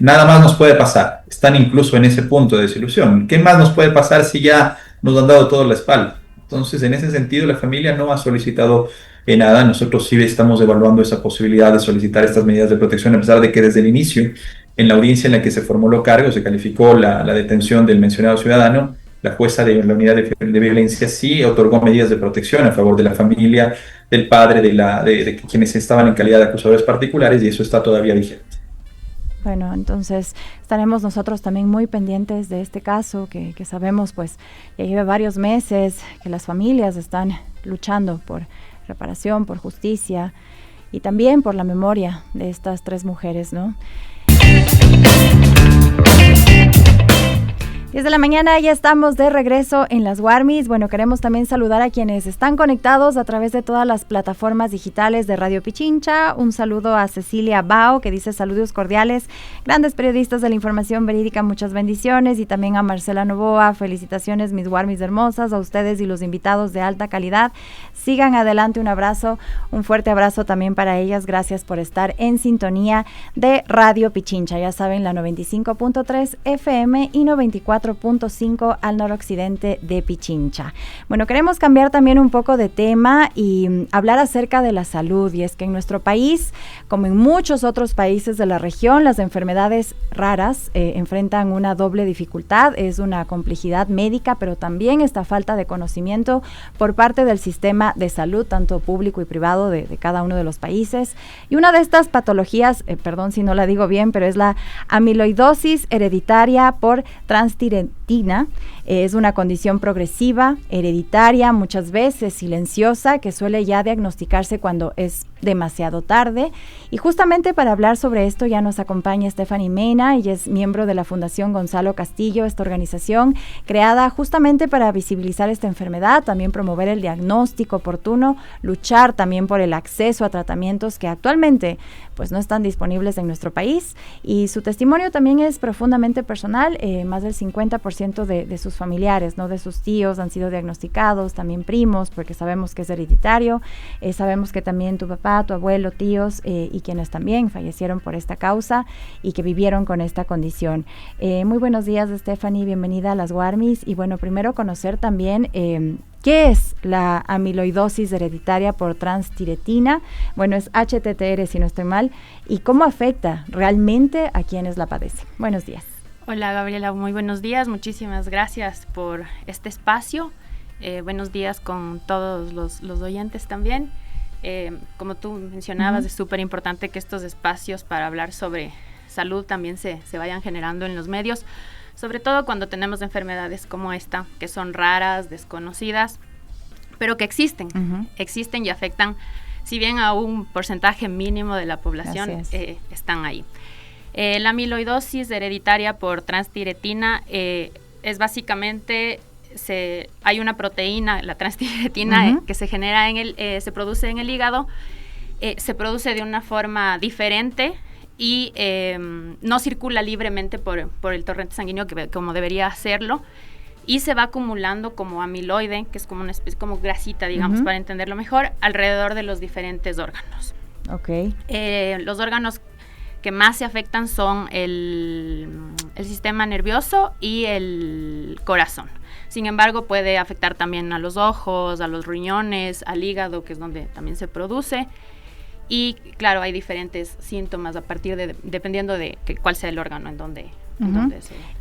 nada más nos puede pasar. Están incluso en ese punto de desilusión. ¿Qué más nos puede pasar si ya nos han dado toda la espalda? Entonces, en ese sentido, la familia no ha solicitado nada. Nosotros sí estamos evaluando esa posibilidad de solicitar estas medidas de protección, a pesar de que desde el inicio, en la audiencia en la que se formuló cargo, se calificó la detención del mencionado ciudadano. La jueza de la unidad de violencia sí otorgó medidas de protección a favor de la familia, del padre, de quienes estaban en calidad de acusadores particulares, y eso está todavía vigente. Bueno, entonces estaremos nosotros también muy pendientes de este caso que sabemos pues ya lleva varios meses que las familias están luchando por reparación, por justicia y también por la memoria de estas 3 mujeres, ¿no? 10 de la mañana, ya estamos de regreso en las Warmis. Bueno, queremos también saludar a quienes están conectados a través de todas las plataformas digitales de Radio Pichincha. Un saludo a Cecilia Bao, que dice saludos cordiales, grandes periodistas de la información verídica, muchas bendiciones. Y también a Marcela Novoa, felicitaciones mis Warmis hermosas, a ustedes y los invitados de alta calidad. Sigan adelante, un abrazo, un fuerte abrazo también para ellas. Gracias por estar en sintonía de Radio Pichincha. Ya saben, la 95.3 FM y 94.5 al noroccidente de Pichincha. Bueno, queremos cambiar también un poco de tema y hablar acerca de la salud. Y es que en nuestro país, como en muchos otros países de la región, las enfermedades raras enfrentan una doble dificultad. Es una complejidad médica, pero también esta falta de conocimiento por parte del sistema de salud, tanto público y privado de cada uno de los países. Y una de estas patologías, perdón si no la digo bien, pero es la amiloidosis hereditaria por transtiretina. Es una condición progresiva, hereditaria, muchas veces silenciosa, que suele ya diagnosticarse cuando es demasiado tarde. Y justamente para hablar sobre esto ya nos acompaña Stephanie Mena. Ella es miembro de la Fundación Gonzalo Castillo, esta organización creada justamente para visibilizar esta enfermedad, también promover el diagnóstico oportuno, luchar también por el acceso a tratamientos que actualmente pues no están disponibles en nuestro país. Y su testimonio también es profundamente personal. Más del 50% 50% de sus familiares, ¿no? De sus tíos han sido diagnosticados, también primos, porque sabemos que es hereditario. Sabemos que también tu papá, tu abuelo, tíos y quienes también fallecieron por esta causa y que vivieron con esta condición. Muy buenos días, Stephanie, bienvenida a las Warmis. Y bueno, primero conocer también ¿qué es la amiloidosis hereditaria por transtiretina? Bueno, es HTTR si no estoy mal. ¿Y cómo afecta realmente a quienes la padecen? Buenos días. Hola Gabriela, muy buenos días. Muchísimas gracias por este espacio. Buenos días con todos los oyentes también. Como tú mencionabas, es súper importante que estos espacios para hablar sobre salud también se vayan generando en los medios, sobre todo cuando tenemos enfermedades como esta, que son raras, desconocidas, pero que existen y afectan, si bien a un porcentaje mínimo de la población, están ahí. La amiloidosis hereditaria por transtiretina es básicamente, hay una proteína, la transtiretina, que se genera se produce en el hígado, se produce de una forma diferente y no circula libremente por el torrente sanguíneo como debería hacerlo, y se va acumulando como amiloide, que es como una especie, como grasita, digamos, para entenderlo mejor, alrededor de los diferentes órganos. Los órganos que más se afectan son el sistema nervioso y el corazón. Sin embargo, puede afectar también a los ojos, a los riñones, al hígado, que es donde también se produce. Y claro, hay diferentes síntomas dependiendo de cuál sea el órgano en donde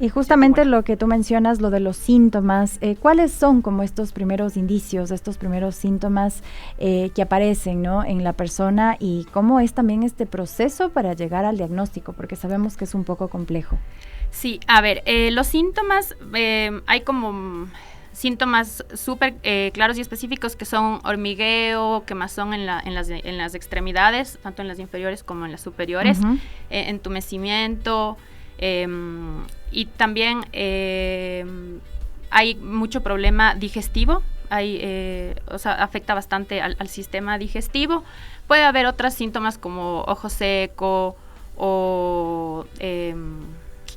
y justamente lo que tú mencionas, lo de los síntomas, ¿cuáles son como estos primeros indicios, estos primeros síntomas que aparecen, ¿no?, en la persona, y cómo es también este proceso para llegar al diagnóstico? Porque sabemos que es un poco complejo. Sí, a ver, los síntomas, hay como síntomas súper claros y específicos, que son hormigueo, quemazón en las extremidades, tanto en las inferiores como en las superiores, entumecimiento, y también hay mucho problema digestivo, afecta bastante al sistema digestivo. Puede haber otros síntomas como ojo seco o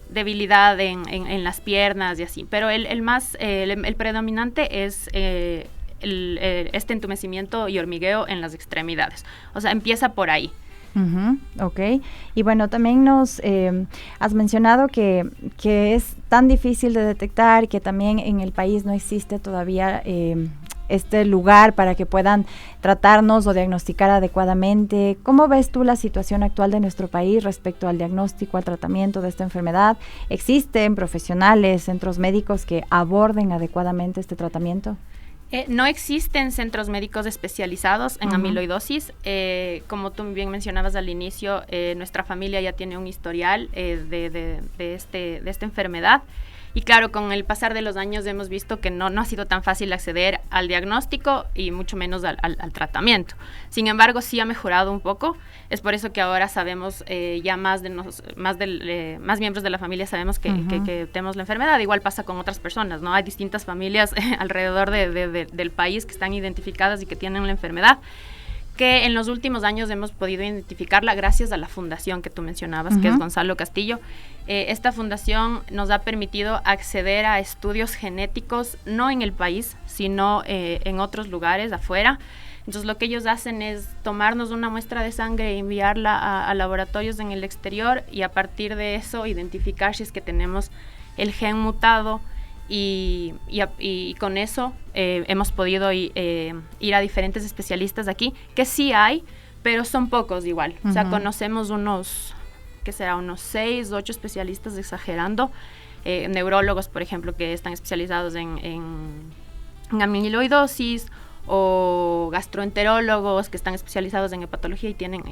debilidad en las piernas y así, pero el predominante es este entumecimiento y hormigueo en las extremidades, o sea, empieza por ahí. Y bueno, también nos has mencionado que es tan difícil de detectar, que también en el país no existe todavía este lugar para que puedan tratarnos o diagnosticar adecuadamente. ¿Cómo ves tú la situación actual de nuestro país respecto al diagnóstico, al tratamiento de esta enfermedad? ¿Existen profesionales, centros médicos que aborden adecuadamente este tratamiento? No existen centros médicos especializados en amiloidosis. Como tú bien mencionabas al inicio, nuestra familia ya tiene un historial de esta enfermedad. Y claro, con el pasar de los años hemos visto que no ha sido tan fácil acceder al diagnóstico y mucho menos al tratamiento. Sin embargo, sí ha mejorado un poco. Es por eso que ahora sabemos ya más miembros de la familia sabemos que tenemos la enfermedad. Igual pasa con otras personas, ¿no? Hay distintas familias alrededor del país que están identificadas y que tienen la enfermedad, que en los últimos años hemos podido identificarla gracias a la fundación que tú mencionabas, que es Gonzalo Castillo. Esta fundación nos ha permitido acceder a estudios genéticos, no en el país, sino en otros lugares afuera. Entonces lo que ellos hacen es tomarnos una muestra de sangre e enviarla a laboratorios en el exterior, y a partir de eso identificar si es que tenemos el gen mutado, y con eso hemos podido ir a diferentes especialistas aquí, que sí hay, pero son pocos igual. O sea, conocemos unos 6 o 8 especialistas, exagerando, neurólogos, por ejemplo, que están especializados en amiloidosis, o gastroenterólogos que están especializados en hepatología y tienen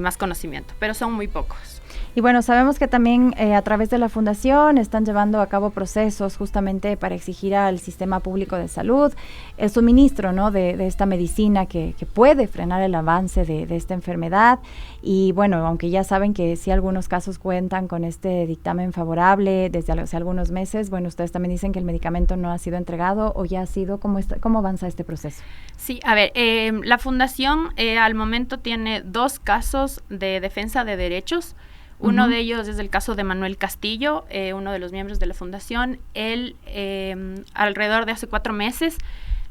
más conocimiento, pero son muy pocos. Y bueno, sabemos que también a través de la fundación están llevando a cabo procesos justamente para exigir al sistema público de salud el suministro, ¿no?, de esta medicina que puede frenar el avance de esta enfermedad. Y bueno, aunque ya saben que sí algunos casos cuentan con este dictamen favorable desde hace algunos meses, bueno, ustedes también dicen que el medicamento no ha sido entregado o ya ha sido. ¿Cómo avanza este proceso? Sí, a ver, la fundación al momento tiene 2 casos de defensa de derechos. Uno de ellos es el caso de Manuel Castillo, uno de los miembros de la fundación. Él, alrededor de hace 4 meses,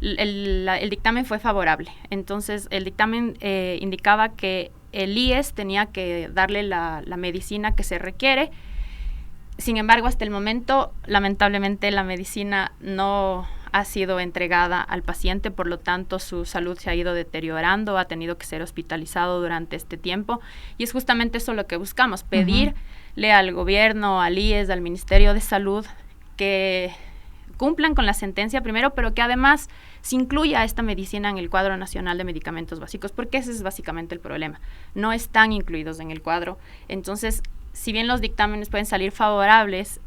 el dictamen fue favorable. Entonces, el dictamen indicaba que el IES tenía que darle la medicina que se requiere. Sin embargo, hasta el momento, lamentablemente, la medicina no ha sido entregada al paciente, por lo tanto, su salud se ha ido deteriorando, ha tenido que ser hospitalizado durante este tiempo, y es justamente eso lo que buscamos, pedirle al gobierno, al IES, al Ministerio de Salud, que cumplan con la sentencia primero, pero que además se incluya esta medicina en el cuadro nacional de medicamentos básicos, porque ese es básicamente el problema. No están incluidos en el cuadro. Entonces, si bien los dictámenes pueden salir favorables,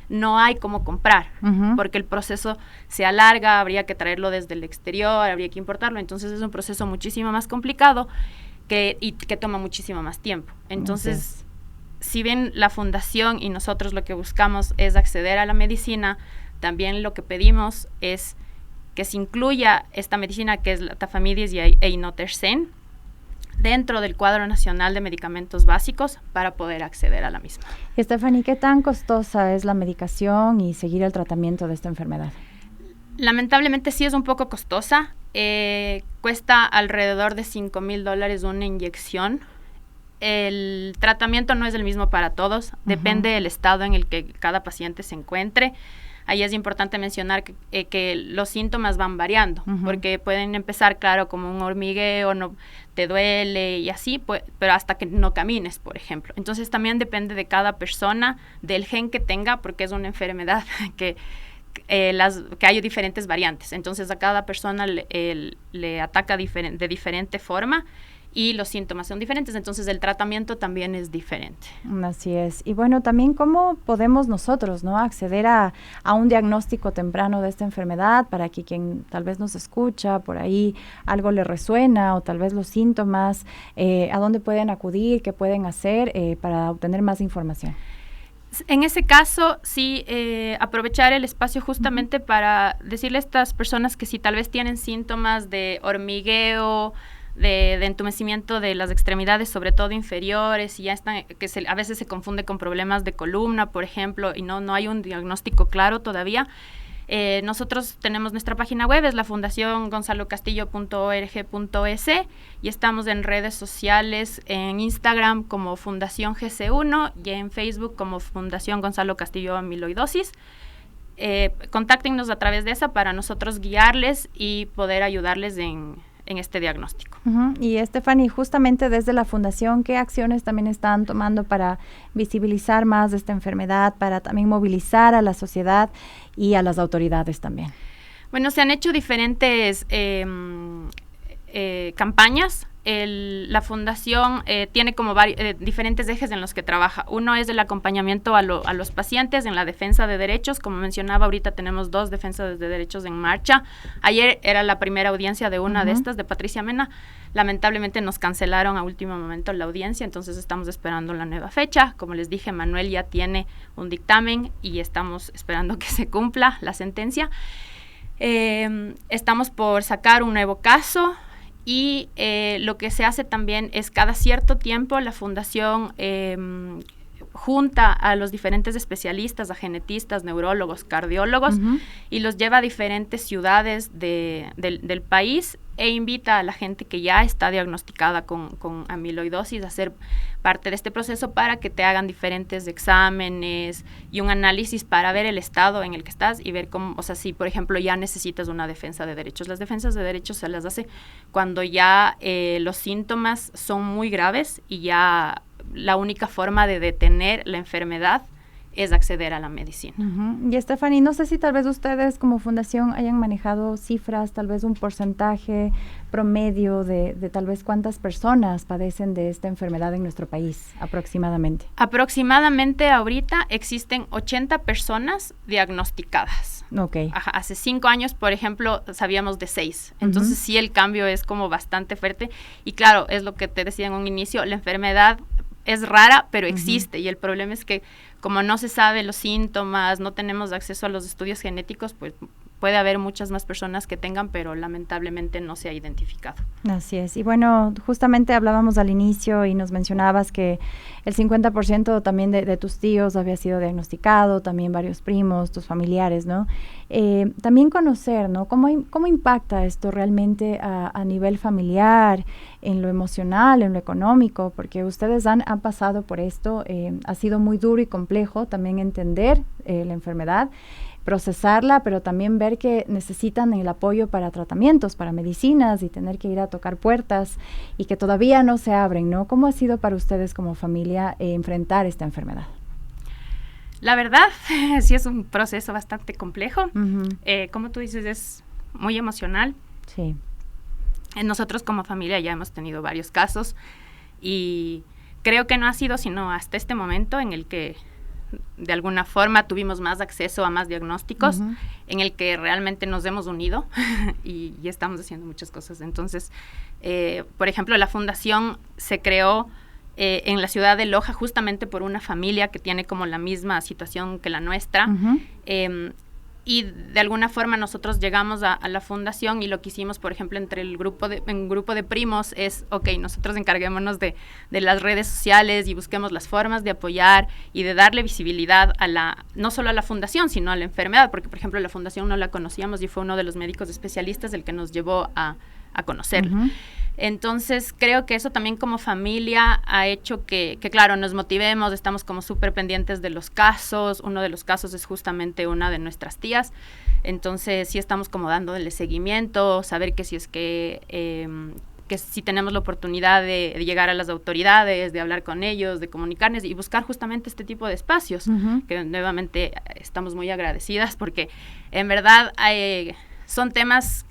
no hay cómo comprar, porque el proceso se alarga, habría que traerlo desde el exterior, habría que importarlo, entonces es un proceso muchísimo más complicado y que toma muchísimo más tiempo. Entonces, si bien la fundación y nosotros lo que buscamos es acceder a la medicina, también lo que pedimos es que se incluya esta medicina, que es la tafamidis e inotersen, dentro del cuadro nacional de medicamentos básicos para poder acceder a la misma. Stephanie, ¿qué tan costosa es la medicación y seguir el tratamiento de esta enfermedad? Lamentablemente sí es un poco costosa. Cuesta alrededor de $5,000 una inyección. El tratamiento no es el mismo para todos, depende del estado en el que cada paciente se encuentre. Ahí es importante mencionar que los síntomas van variando, porque pueden empezar, claro, como un hormigueo, no te duele y así, pero hasta que no camines, por ejemplo. Entonces también depende de cada persona, del gen que tenga, porque es una enfermedad que hay diferentes variantes. Entonces a cada persona le ataca de diferente forma, y los síntomas son diferentes, entonces el tratamiento también es diferente. Así es. Y bueno, también cómo podemos nosotros, ¿no?, acceder a un diagnóstico temprano de esta enfermedad, para que quien tal vez nos escucha, por ahí algo le resuena, o tal vez los síntomas, ¿a dónde pueden acudir? ¿Qué pueden hacer para obtener más información? En ese caso, sí, aprovechar el espacio justamente para decirle a estas personas que si tal vez tienen síntomas de hormigueo, de entumecimiento de las extremidades, sobre todo inferiores, y ya están, a veces se confunde con problemas de columna, por ejemplo, y no hay un diagnóstico claro todavía. Nosotros tenemos nuestra página web, es la fundación gonzalocastillo.org.es, y estamos en redes sociales, en Instagram como Fundación GC1 y en Facebook como Fundación Gonzalo Castillo Amiloidosis. Contáctenos a través de esa para nosotros guiarles y poder ayudarles en este diagnóstico. Y Stephanie, justamente desde la fundación, ¿qué acciones también están tomando para visibilizar más de esta enfermedad, para también movilizar a la sociedad y a las autoridades también? Bueno, se han hecho diferentes campañas. La fundación tiene como diferentes ejes en los que trabaja. Uno es el acompañamiento a los pacientes en la defensa de derechos. Como mencionaba, ahorita tenemos 2 defensas de derechos en marcha. Ayer era la primera audiencia de una de estas, de Patricia Mena. Lamentablemente nos cancelaron a último momento la audiencia, entonces estamos esperando la nueva fecha. Como les dije, Manuel ya tiene un dictamen y estamos esperando que se cumpla la sentencia. Estamos por sacar un nuevo caso. Y lo que se hace también es cada cierto tiempo la fundación junta a los diferentes especialistas, a genetistas, neurólogos, cardiólogos, y los lleva a diferentes ciudades del país e invita a la gente que ya está diagnosticada con amiloidosis a ser parte de este proceso para que te hagan diferentes exámenes y un análisis para ver el estado en el que estás y ver cómo, o sea, si por ejemplo ya necesitas una defensa de derechos. Las defensas de derechos se las hace cuando ya los síntomas son muy graves y ya la única forma de detener la enfermedad es acceder a la medicina. Y Stephanie, no sé si tal vez ustedes como fundación hayan manejado cifras, tal vez un porcentaje promedio de tal vez cuántas personas padecen de esta enfermedad en nuestro país aproximadamente. Aproximadamente ahorita existen 80 personas diagnosticadas. Okay. Hace 5 años, por ejemplo, sabíamos de 6. Entonces sí, el cambio es como bastante fuerte. Y claro, es lo que te decía en un inicio, la enfermedad es rara, pero existe, y el problema es que como no se sabe los síntomas, no tenemos acceso a los estudios genéticos, pues puede haber muchas más personas que tengan, pero lamentablemente no se ha identificado. Así es. Y bueno, justamente hablábamos al inicio y nos mencionabas que el 50% también de tus tíos había sido diagnosticado, también varios primos, tus familiares, ¿no? También conocer, ¿no? ¿Cómo impacta esto realmente a nivel familiar, en lo emocional, en lo económico? Porque ustedes han pasado por esto, ha sido muy duro y complejo también entender la enfermedad, procesarla, pero también ver que necesitan el apoyo para tratamientos, para medicinas y tener que ir a tocar puertas y que todavía no se abren, ¿no? ¿Cómo ha sido para ustedes como familia enfrentar esta enfermedad? La verdad, sí es un proceso bastante complejo. Uh-huh. Como tú dices, es muy emocional. Sí. Nosotros como familia ya hemos tenido varios casos y creo que no ha sido sino hasta este momento en el que de alguna forma tuvimos más acceso a más diagnósticos, uh-huh, en el que realmente nos hemos unido y estamos haciendo muchas cosas. Entonces, por ejemplo, la fundación se creó en la ciudad de Loja justamente por una familia que tiene como la misma situación que la nuestra. Uh-huh. Y de alguna forma nosotros llegamos a la fundación y lo que hicimos, por ejemplo, entre un grupo de primos es, nosotros encarguémonos de las redes sociales y busquemos las formas de apoyar y de darle visibilidad no solo a la fundación, sino a la enfermedad, porque, por ejemplo, la fundación no la conocíamos y fue uno de los médicos especialistas el que nos llevó a conocerla. Uh-huh. Entonces, creo que eso también como familia ha hecho que claro, nos motivemos, estamos como súper pendientes de los casos. Uno de los casos es justamente una de nuestras tías. Entonces, sí estamos como dándole seguimiento, saber que si es que si tenemos la oportunidad de llegar a las autoridades, de hablar con ellos, de comunicarnos y buscar justamente este tipo de espacios, uh-huh, que nuevamente estamos muy agradecidas porque en verdad son temas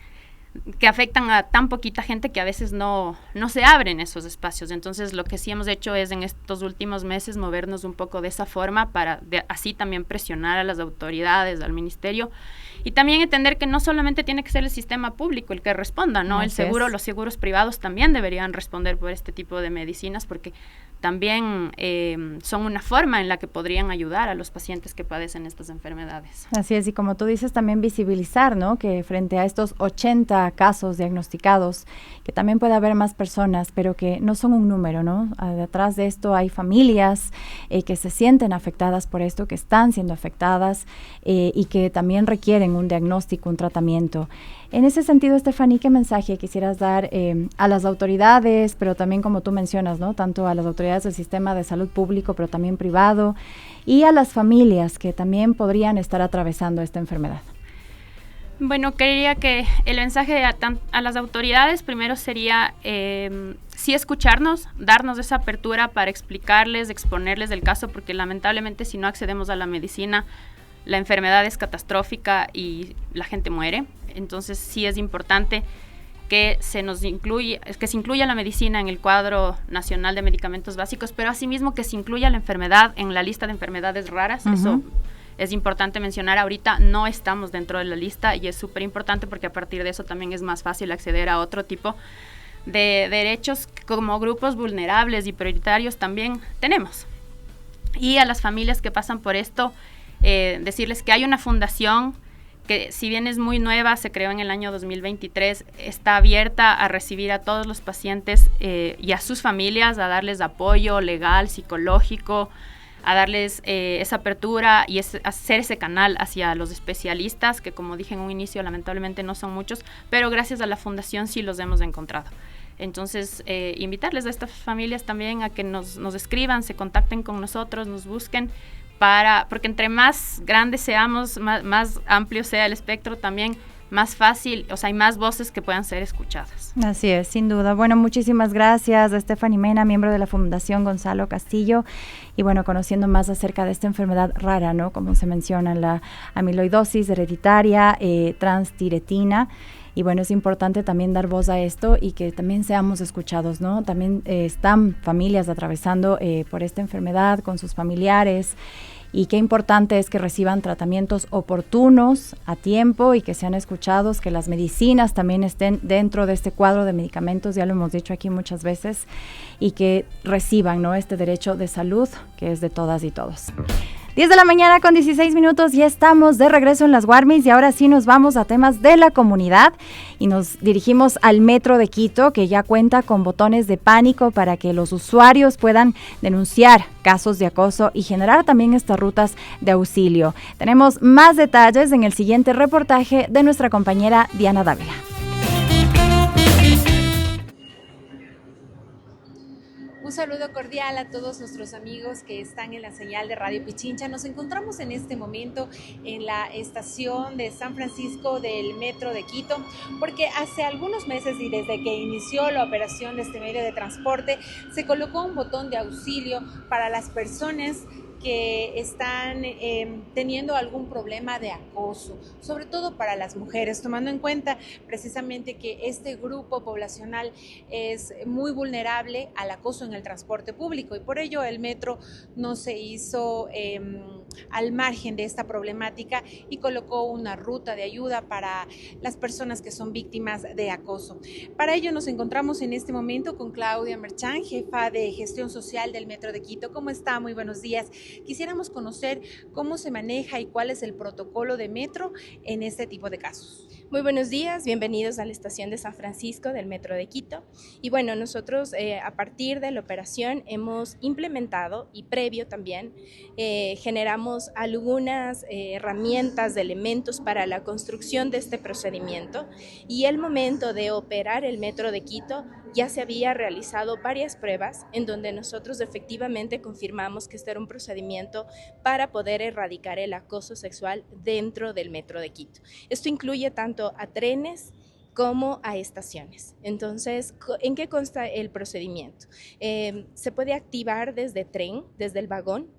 que afectan a tan poquita gente que a veces no se abren esos espacios. Entonces, lo que sí hemos hecho es en estos últimos meses movernos un poco de esa forma para así también presionar a las autoridades, al ministerio, y también entender que no solamente tiene que ser el sistema público el que responda, ¿no? Los seguros privados también deberían responder por este tipo de medicinas porque también son una forma en la que podrían ayudar a los pacientes que padecen estas enfermedades. Así es, y como tú dices, también visibilizar, ¿no? Que frente a estos 80 casos diagnosticados, que también puede haber más personas, pero que no son un número, ¿no? Detrás de esto hay familias que se sienten afectadas por esto, que están siendo afectadas y que también requieren un diagnóstico, un tratamiento. En ese sentido, Stephanie, ¿qué mensaje quisieras dar a las autoridades, pero también, como tú mencionas, ¿no? Tanto a las autoridades del sistema de salud público, pero también privado, y a las familias que también podrían estar atravesando esta enfermedad? Bueno, quería que el mensaje a las autoridades primero sería sí escucharnos, darnos esa apertura para explicarles, exponerles del caso, porque lamentablemente si no accedemos a la medicina, la enfermedad es catastrófica y la gente muere. Entonces sí es importante que se incluya la medicina en el cuadro nacional de medicamentos básicos, pero asimismo que se incluya la enfermedad en la lista de enfermedades raras. Uh-huh. Eso es importante mencionar. Ahorita no estamos dentro de la lista y es súper importante porque a partir de eso también es más fácil acceder a otro tipo de derechos que como grupos vulnerables y prioritarios también tenemos. Y a las familias que pasan por esto, decirles que hay una fundación que si bien es muy nueva, se creó en el año 2023, está abierta a recibir a todos los pacientes y a sus familias, a darles apoyo legal, psicológico, a darles esa apertura y hacer ese canal hacia los especialistas, que como dije en un inicio, lamentablemente no son muchos, pero gracias a la fundación sí los hemos encontrado. Entonces, invitarles a estas familias también a que nos escriban, se contacten con nosotros, nos busquen, porque entre más grandes seamos, más amplio sea el espectro, también más fácil, hay más voces que puedan ser escuchadas. Así es, sin duda. Bueno, muchísimas gracias a Stephanie Mena, miembro de la Fundación Gonzalo Castillo, y bueno, conociendo más acerca de esta enfermedad rara, ¿no? Como se menciona, la amiloidosis hereditaria transtiretina. Y bueno, es importante también dar voz a esto y que también seamos escuchados, ¿no? También están familias atravesando por esta enfermedad con sus familiares, y qué importante es que reciban tratamientos oportunos a tiempo y que sean escuchados, que las medicinas también estén dentro de este cuadro de medicamentos, ya lo hemos dicho aquí muchas veces, y que reciban, ¿no? Este derecho de salud que es de todas y todos. 10 de la mañana con 16 minutos, ya estamos de regreso en las Guarmis y ahora sí nos vamos a temas de la comunidad y nos dirigimos al Metro de Quito, que ya cuenta con botones de pánico para que los usuarios puedan denunciar casos de acoso y generar también estas rutas de auxilio. Tenemos más detalles en el siguiente reportaje de nuestra compañera Diana Dávila. Un saludo cordial a todos nuestros amigos que están en la señal de Radio Pichincha. Nos encontramos en este momento en la estación de San Francisco del Metro de Quito, porque hace algunos meses y desde que inició la operación de este medio de transporte, se colocó un botón de auxilio para las personas que están teniendo algún problema de acoso, sobre todo para las mujeres, tomando en cuenta precisamente que este grupo poblacional es muy vulnerable al acoso en el transporte público y por ello el metro no se hizo al margen de esta problemática y colocó una ruta de ayuda para las personas que son víctimas de acoso. Para ello nos encontramos en este momento con Claudia Merchán, jefa de gestión social del Metro de Quito. ¿Cómo está? Muy buenos días. Quisiéramos conocer cómo se maneja y cuál es el protocolo de metro en este tipo de casos. Muy buenos días, bienvenidos a la estación de San Francisco del Metro de Quito. Y bueno, nosotros a partir de la operación hemos implementado y previo también generamos algunas herramientas, de elementos para la construcción de este procedimiento y el momento de operar el Metro de Quito ya se había realizado varias pruebas en donde nosotros efectivamente confirmamos que este era un procedimiento para poder erradicar el acoso sexual dentro del Metro de Quito. Esto incluye tanto a trenes como a estaciones. Entonces, ¿en qué consta el procedimiento? Se puede activar desde tren, desde el vagón.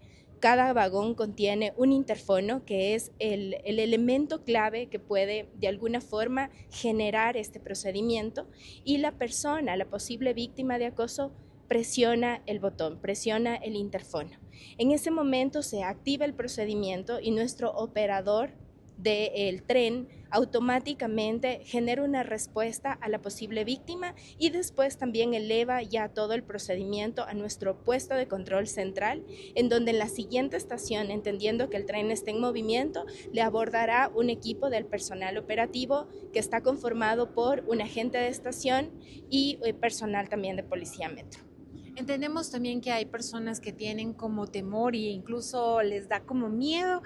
Cada vagón contiene un interfono que es el elemento clave que puede de alguna forma generar este procedimiento y la persona, la posible víctima de acoso, presiona el botón, presiona el interfono. En ese momento se activa el procedimiento y nuestro operador del tren automáticamente genera una respuesta a la posible víctima y después también eleva ya todo el procedimiento a nuestro puesto de control central, en donde en la siguiente estación, entendiendo que el tren está en movimiento, le abordará un equipo del personal operativo que está conformado por un agente de estación y personal también de Policía Metro. Entendemos también que hay personas que tienen como temor e incluso les da como miedo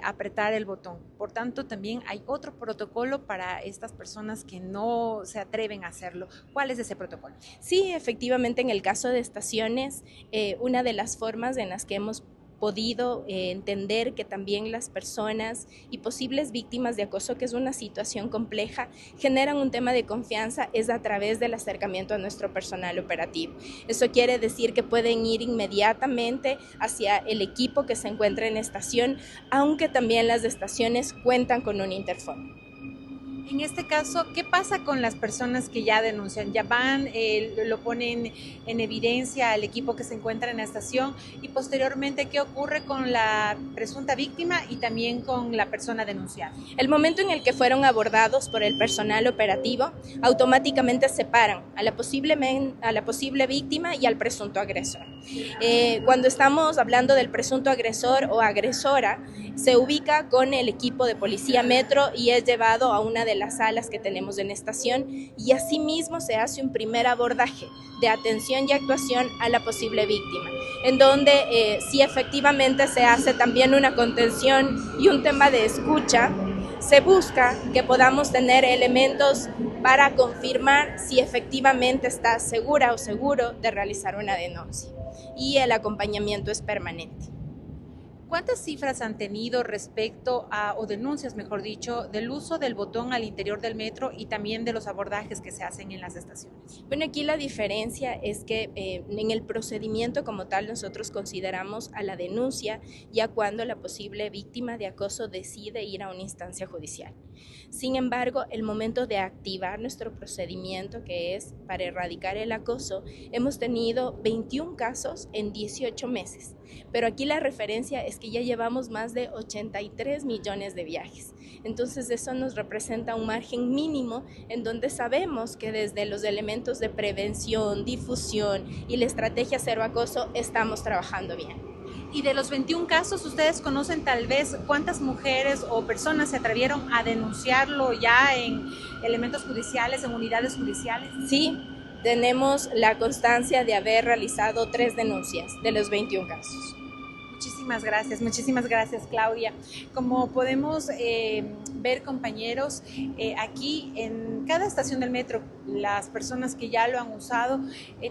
apretar el botón. Por tanto, también hay otro protocolo para estas personas que no se atreven a hacerlo. ¿Cuál es ese protocolo? Sí, efectivamente, en el caso de estaciones, una de las formas en las que hemos podido entender que también las personas y posibles víctimas de acoso, que es una situación compleja, generan un tema de confianza, es a través del acercamiento a nuestro personal operativo. Eso quiere decir que pueden ir inmediatamente hacia el equipo que se encuentra en la estación, aunque también las estaciones cuentan con un interfono. En este caso, ¿qué pasa con las personas que ya denuncian? Ya van, lo ponen en evidencia al equipo que se encuentra en la estación y posteriormente, ¿qué ocurre con la presunta víctima y también con la persona denunciada? El momento en el que fueron abordados por el personal operativo, automáticamente separan a la posible víctima y al presunto agresor. Cuando estamos hablando del presunto agresor o agresora, se ubica con el equipo de Policía Metro y es llevado a una de las salas que tenemos en estación y asimismo se hace un primer abordaje de atención y actuación a la posible víctima, en donde sí efectivamente se hace también una contención y un tema de escucha. Se busca que podamos tener elementos para confirmar si efectivamente está segura o seguro de realizar una denuncia y el acompañamiento es permanente. ¿Cuántas cifras han tenido respecto a, o denuncias, mejor dicho, del uso del botón al interior del metro y también de los abordajes que se hacen en las estaciones? Bueno, aquí la diferencia es que en el procedimiento como tal nosotros consideramos a la denuncia ya cuando la posible víctima de acoso decide ir a una instancia judicial. Sin embargo, el momento de activar nuestro procedimiento, que es para erradicar el acoso, hemos tenido 21 casos en 18 meses. Pero aquí la referencia es que ya llevamos más de 83 millones de viajes. Entonces eso nos representa un margen mínimo en donde sabemos que desde los elementos de prevención, difusión y la estrategia cero acoso estamos trabajando bien. Y de los 21 casos, ¿ustedes conocen tal vez cuántas mujeres o personas se atrevieron a denunciarlo ya en elementos judiciales, en unidades judiciales? Sí, tenemos la constancia de haber realizado 3 denuncias de los 21 casos. Muchísimas gracias, Claudia. Como podemos ver, compañeros, aquí en cada estación del metro, las personas que ya lo han usado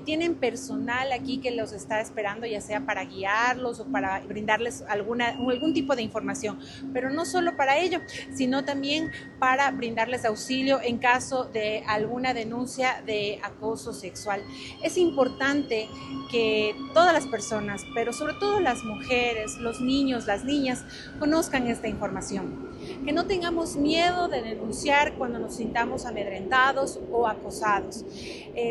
tienen personal aquí que los está esperando, ya sea para guiarlos o para brindarles algún tipo de información, pero no solo para ello, sino también para brindarles auxilio en caso de alguna denuncia de acoso sexual. Es importante que todas las personas, pero sobre todo las mujeres, los niños, las niñas, conozcan esta información. Que no tengamos miedo de denunciar cuando nos sintamos amedrentados o acosados.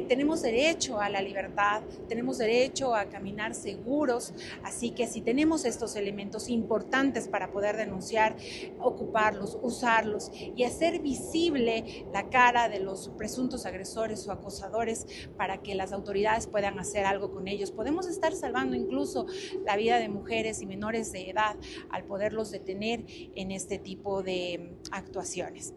Tenemos derecho a la libertad, tenemos derecho a caminar seguros, así que si tenemos estos elementos importantes para poder denunciar, ocuparlos, usarlos y hacer visible la cara de los presuntos agresores o acosadores para que las autoridades puedan hacer algo con ellos. Podemos estar salvando incluso la vida de mujeres y menores de edad al poderlos detener en este tipo de actuaciones.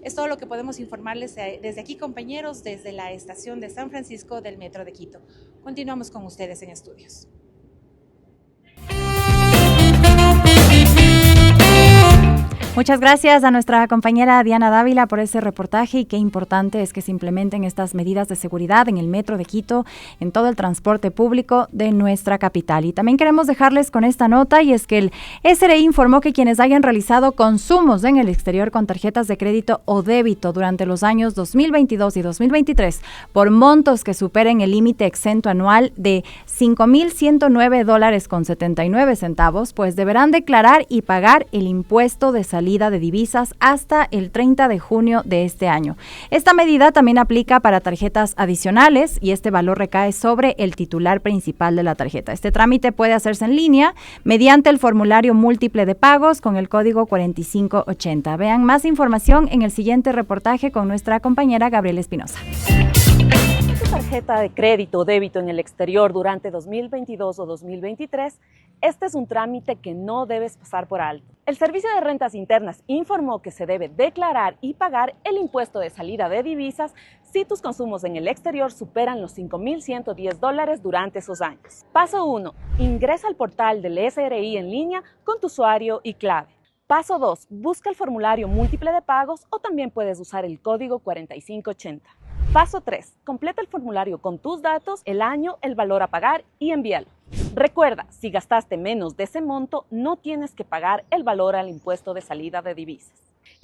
Es todo lo que podemos informarles desde aquí, compañeros, desde la estación de San Francisco del Metro de Quito. Continuamos con ustedes en estudios. Muchas gracias a nuestra compañera Diana Dávila por ese reportaje, y qué importante es que se implementen estas medidas de seguridad en el Metro de Quito, en todo el transporte público de nuestra capital. Y también queremos dejarles con esta nota, y es que el SRI informó que quienes hayan realizado consumos en el exterior con tarjetas de crédito o débito durante los años 2022 y 2023 por montos que superen el límite exento anual de $5,109.79, pues deberán declarar y pagar el impuesto de salida de divisas hasta el 30 de junio de este año. Esta medida también aplica para tarjetas adicionales, y este valor recae sobre el titular principal de la tarjeta. Este trámite puede hacerse en línea mediante el formulario múltiple de pagos con el código 4580. Vean más información en el siguiente reportaje con nuestra compañera Gabriela Espinosa. Tarjeta de crédito o débito en el exterior durante 2022 o 2023, este es un trámite que no debes pasar por alto. El Servicio de Rentas Internas informó que se debe declarar y pagar el impuesto de salida de divisas si tus consumos en el exterior superan los $5,110 durante esos años. Paso 1. Ingresa al portal del SRI en línea con tu usuario y clave. Paso 2. Busca el formulario múltiple de pagos, o también puedes usar el código 4580. Paso 3. Completa el formulario con tus datos, el año, el valor a pagar y envíalo. Recuerda, si gastaste menos de ese monto, no tienes que pagar el valor al impuesto de salida de divisas.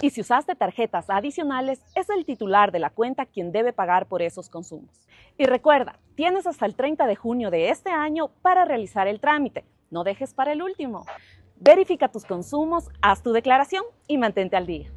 Y si usaste tarjetas adicionales, es el titular de la cuenta quien debe pagar por esos consumos. Y recuerda, tienes hasta el 30 de junio de este año para realizar el trámite. No dejes para el último. Verifica tus consumos, haz tu declaración y mantente al día.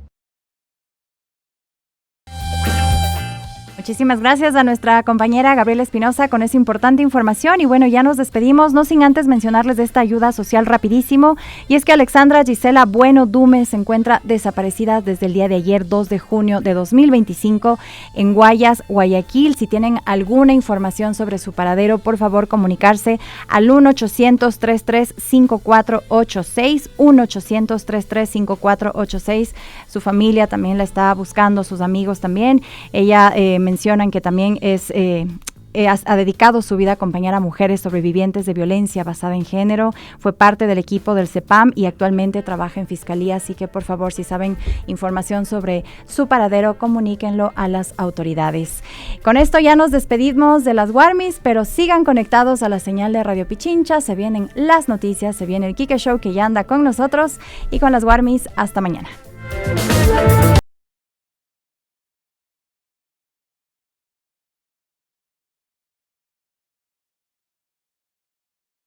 Muchísimas gracias a nuestra compañera Gabriela Espinosa con esa importante información. Y bueno, ya nos despedimos, no sin antes mencionarles de esta ayuda social rapidísimo. Y es que Alexandra Gisela Bueno Dume se encuentra desaparecida desde el día de ayer, 2 de junio de 2025, en Guayas, Guayaquil. Si tienen alguna información sobre su paradero, por favor comunicarse al 1-800-33-5486, 1-800-33-5486. Su familia también la está buscando, sus amigos también. Ella mencionan que también ha dedicado su vida a acompañar a mujeres sobrevivientes de violencia basada en género. Fue parte del equipo del CEPAM y actualmente trabaja en Fiscalía, así que por favor, si saben información sobre su paradero, comuníquenlo a las autoridades. Con esto ya nos despedimos de las Warmis, pero sigan conectados a la señal de Radio Pichincha. Se vienen las noticias, se viene el Kike Show que ya anda con nosotros, y con las Warmis hasta mañana.